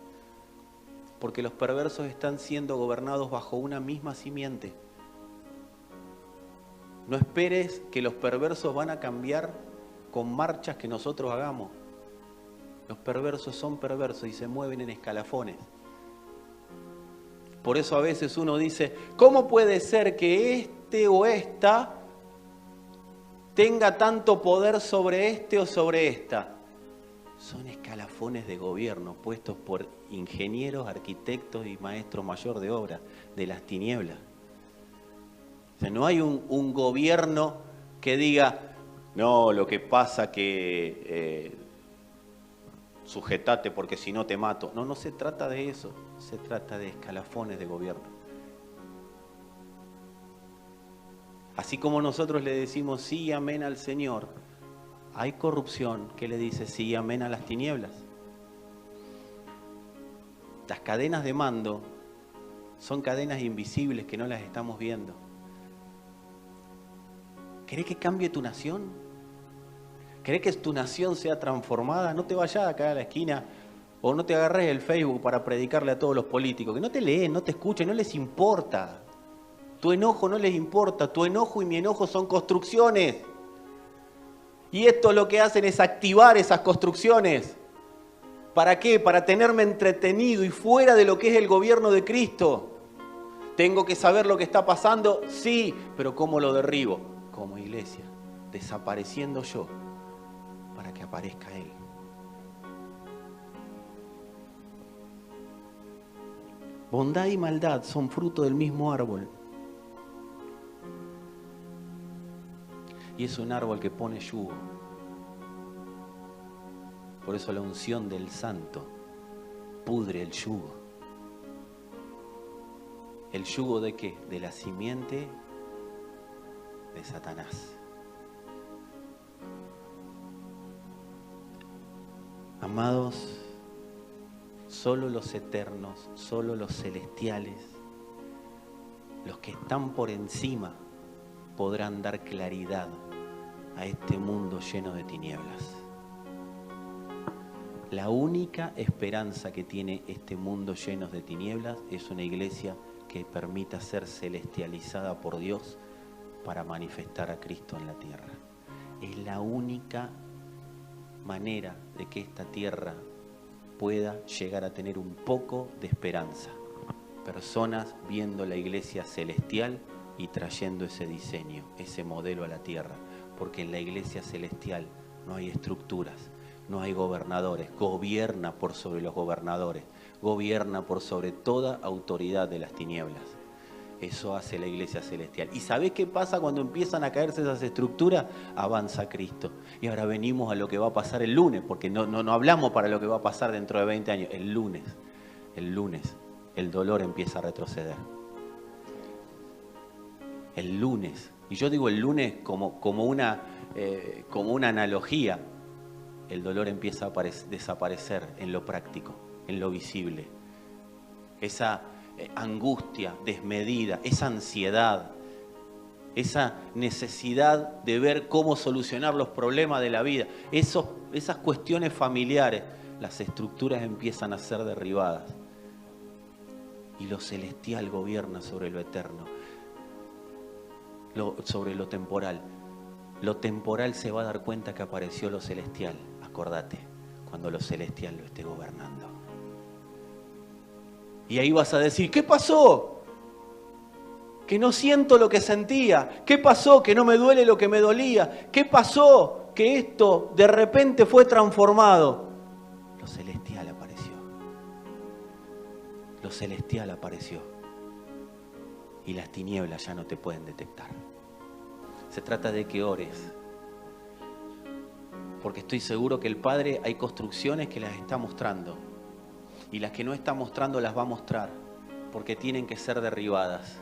porque los perversos están siendo gobernados bajo una misma simiente. No esperes que los perversos van a cambiar con marchas que nosotros hagamos. Los perversos son perversos y se mueven en escalafones. Por eso a veces uno dice, ¿cómo puede ser que este o esta tenga tanto poder sobre este o sobre esta? Son escalafones de gobierno puestos por ingenieros, arquitectos y maestros mayor de obra de las tinieblas. O sea, no hay un gobierno que diga, no, lo que pasa que sujetate porque si no te mato. No, no se trata de eso, se trata de escalafones de gobierno. Así como nosotros le decimos sí y amén al Señor, hay corrupción que le dice sí y amén a las tinieblas. Las cadenas de mando son cadenas invisibles que no las estamos viendo. ¿Querés que cambie tu nación? ¿Querés que tu nación sea transformada? No te vayas acá a la esquina o no te agarres el Facebook para predicarle a todos los políticos, que no te leen, no te escuchen, no les importa. Tu enojo no les importa, tu enojo y mi enojo son construcciones. Y esto lo que hacen es activar esas construcciones. ¿Para qué? Para tenerme entretenido y fuera de lo que es el gobierno de Cristo. ¿Tengo que saber lo que está pasando? Sí, pero ¿cómo lo derribo? Como iglesia, desapareciendo yo para que aparezca Él. Bondad y maldad son fruto del mismo árbol. Y es un árbol que pone yugo. Por eso la unción del santo pudre el yugo. ¿El yugo de qué? De la simiente de Satanás. Amados, solo los eternos, solo los celestiales, los que están por encima, podrán dar claridad a este mundo lleno de tinieblas. La única esperanza que tiene este mundo lleno de tinieblas es una iglesia que permita ser celestializada por Dios para manifestar a Cristo en la tierra. Es la única manera de que esta tierra pueda llegar a tener un poco de esperanza. Personas viendo la iglesia celestial y trayendo ese diseño, ese modelo a la tierra. Porque en la iglesia celestial no hay estructuras, no hay gobernadores. Gobierna por sobre los gobernadores, gobierna por sobre toda autoridad de las tinieblas. Eso hace la iglesia celestial. ¿Y sabés qué pasa cuando empiezan a caerse esas estructuras? Avanza Cristo. Y ahora venimos a lo que va a pasar el lunes, porque no hablamos para lo que va a pasar dentro de 20 años. El lunes, el dolor empieza a retroceder. El lunes, y yo digo el lunes como una analogía, el dolor empieza a desaparecer en lo práctico, en lo visible. Esa angustia desmedida, esa ansiedad, esa necesidad de ver cómo solucionar los problemas de la vida, esas cuestiones familiares, las estructuras empiezan a ser derribadas. Y lo celestial gobierna sobre lo eterno, sobre lo temporal. Lo temporal se va a dar cuenta que apareció lo celestial. Acordate, cuando lo celestial lo esté gobernando. Y ahí vas a decir, ¿qué pasó? Que no siento lo que sentía. ¿Qué pasó? Que no me duele lo que me dolía. ¿Qué pasó? Que esto de repente fue transformado. Lo celestial apareció. Lo celestial apareció. Y las tinieblas ya no te pueden detectar. Se trata de que ores. Porque estoy seguro que el Padre hay construcciones que las está mostrando. Y las que no está mostrando las va a mostrar. Porque tienen que ser derribadas.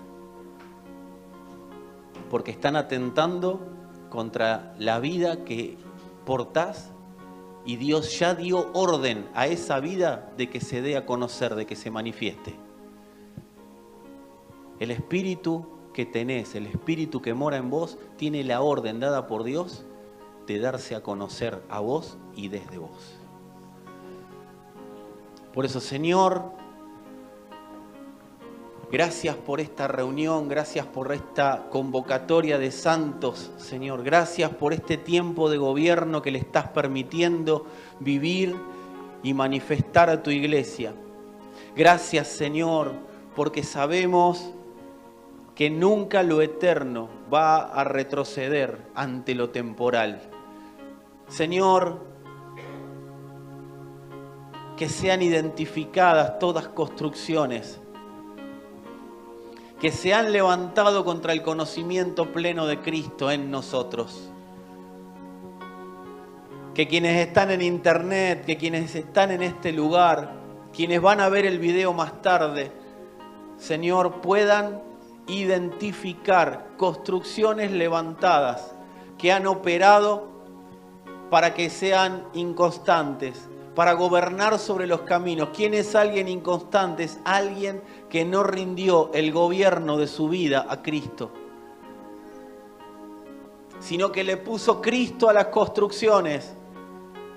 Porque están atentando contra la vida que portás. Y Dios ya dio orden a esa vida de que se dé a conocer, de que se manifieste. El espíritu que tenés, el espíritu que mora en vos, tiene la orden dada por Dios de darse a conocer a vos y desde vos. Por eso, Señor, gracias por esta reunión, gracias por esta convocatoria de santos, Señor. Gracias por este tiempo de gobierno que le estás permitiendo vivir y manifestar a tu iglesia. Gracias, Señor, porque sabemos que nunca lo eterno va a retroceder ante lo temporal. Señor, que sean identificadas todas construcciones que se han levantado contra el conocimiento pleno de Cristo en nosotros. Que quienes están en internet, que quienes están en este lugar, quienes van a ver el video más tarde, Señor, puedan identificar construcciones levantadas que han operado para que sean inconstantes, para gobernar sobre los caminos. ¿Quién es alguien inconstante? Es alguien que no rindió el gobierno de su vida a Cristo, sino que le puso Cristo a las construcciones,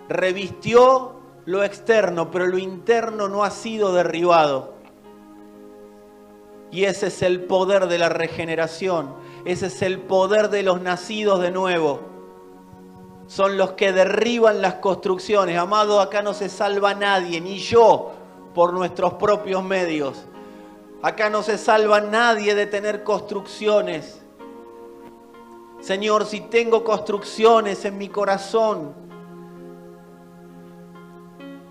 revistió lo externo, pero lo interno no ha sido derribado. Y ese es el poder de la regeneración, ese es el poder de los nacidos de nuevo. Son los que derriban las construcciones. Amado, acá no se salva nadie, ni yo, por nuestros propios medios. Acá no se salva nadie de tener construcciones. Señor, si tengo construcciones en mi corazón,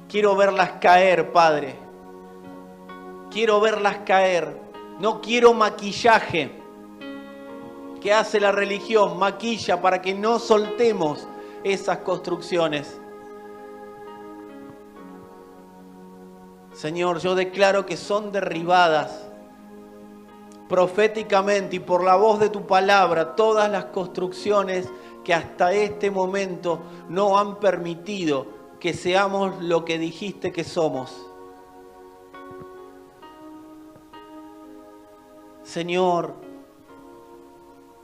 quiero verlas caer, Padre. Quiero verlas caer. No quiero maquillaje. ¿Qué hace la religión? Maquilla para que no soltemos esas construcciones. Señor, yo declaro que son derribadas proféticamente y por la voz de tu palabra todas las construcciones que hasta este momento no han permitido que seamos lo que dijiste que somos. Señor,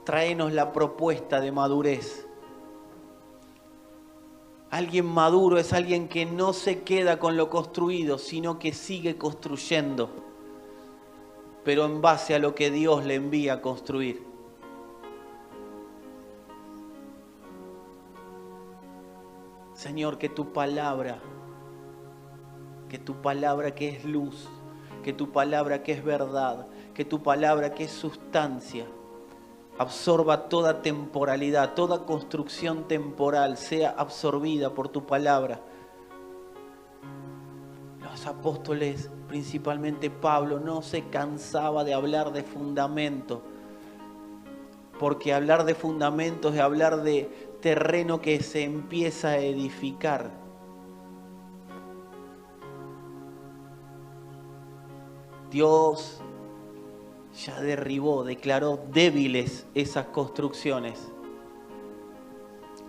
tráenos la propuesta de madurez. Alguien maduro es alguien que no se queda con lo construido, sino que sigue construyendo, pero en base a lo que Dios le envía a construir. Señor, que tu palabra que es luz, que tu palabra que es verdad, que tu palabra que es sustancia, absorba toda temporalidad, toda construcción temporal sea absorbida por tu palabra. Los apóstoles, principalmente Pablo, no se cansaba de hablar de fundamento, porque hablar de fundamentos es hablar de terreno que se empieza a edificar. Dios ya derribó, declaró débiles esas construcciones.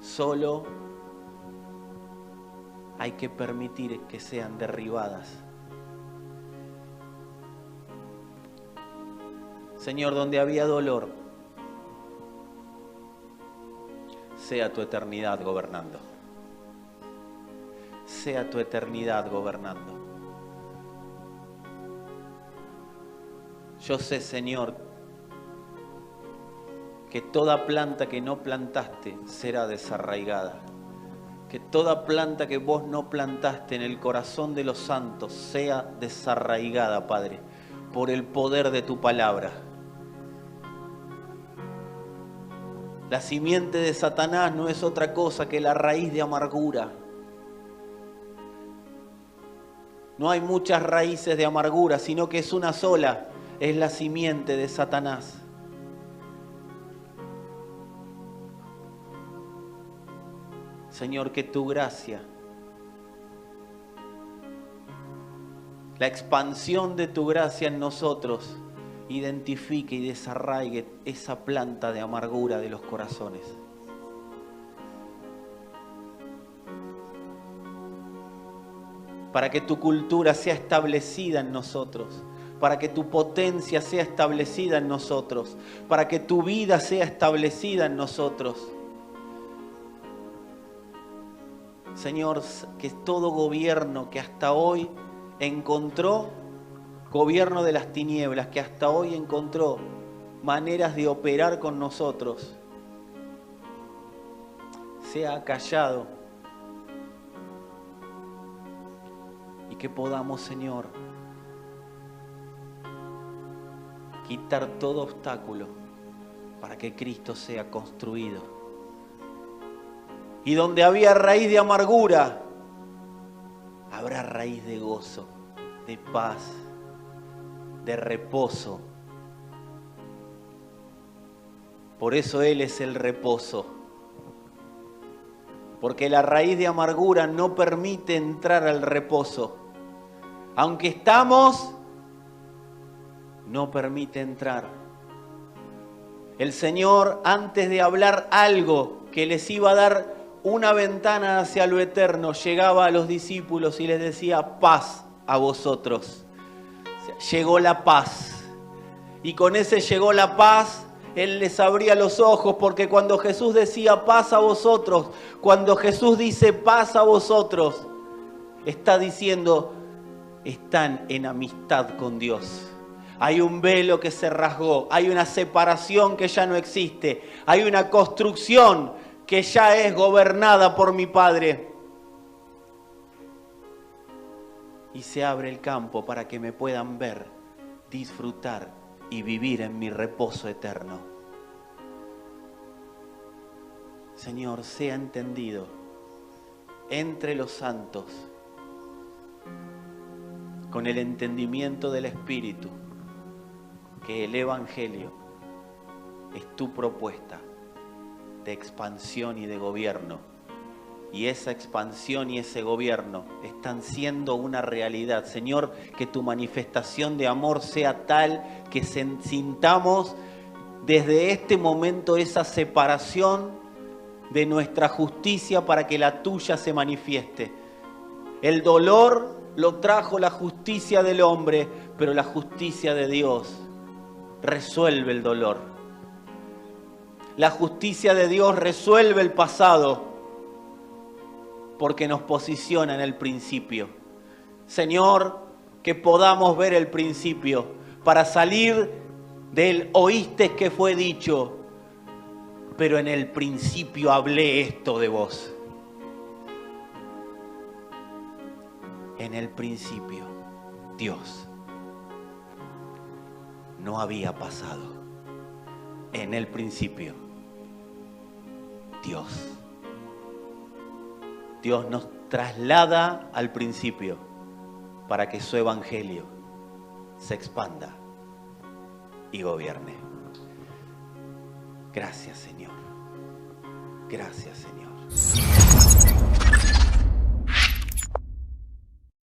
Solo hay que permitir que sean derribadas. Señor, donde había dolor, sea tu eternidad gobernando. Sea tu eternidad gobernando. Yo sé, Señor, que toda planta que no plantaste será desarraigada. Que toda planta que vos no plantaste en el corazón de los santos sea desarraigada, Padre, por el poder de tu palabra. La simiente de Satanás no es otra cosa que la raíz de amargura. No hay muchas raíces de amargura, sino que es una sola. Es la simiente de Satanás. Señor, que tu gracia, la expansión de tu gracia en nosotros, identifique y desarraigue esa planta de amargura de los corazones. Para que tu cultura sea establecida en nosotros. Para que tu potencia sea establecida en nosotros, para que tu vida sea establecida en nosotros. Señor, que todo gobierno que hasta hoy encontró, gobierno de las tinieblas, que hasta hoy encontró maneras de operar con nosotros, sea callado. Y que podamos, Señor, quitar todo obstáculo para que Cristo sea construido. Y donde había raíz de amargura, habrá raíz de gozo, de paz, de reposo. Por eso Él es el reposo. Porque la raíz de amargura no permite entrar al reposo. Aunque estamos, no permite entrar. El Señor, antes de hablar algo que les iba a dar una ventana hacia lo eterno, llegaba a los discípulos y les decía: paz a vosotros. Llegó la paz. Y con ese llegó la paz, Él les abría los ojos, porque cuando Jesús decía paz a vosotros, cuando Jesús dice paz a vosotros, está diciendo: están en amistad con Dios. Hay un velo que se rasgó, hay una separación que ya no existe, hay una construcción que ya es gobernada por mi Padre. Y se abre el campo para que me puedan ver, disfrutar y vivir en mi reposo eterno. Señor, sea entendido entre los santos, con el entendimiento del Espíritu, que el Evangelio es tu propuesta de expansión y de gobierno. Y esa expansión y ese gobierno están siendo una realidad. Señor, que tu manifestación de amor sea tal que sintamos desde este momento esa separación de nuestra justicia para que la tuya se manifieste. El dolor lo trajo la justicia del hombre, pero la justicia de Dios resuelve el dolor. La justicia de Dios resuelve el pasado, porque nos posiciona en el principio. Señor, que podamos ver el principio para salir del oíste que fue dicho, pero en el principio hablé esto de vos. En el principio, Dios. No había pasado. En el principio, Dios. Dios nos traslada al principio para que su evangelio se expanda y gobierne. Gracias, Señor. Gracias, Señor.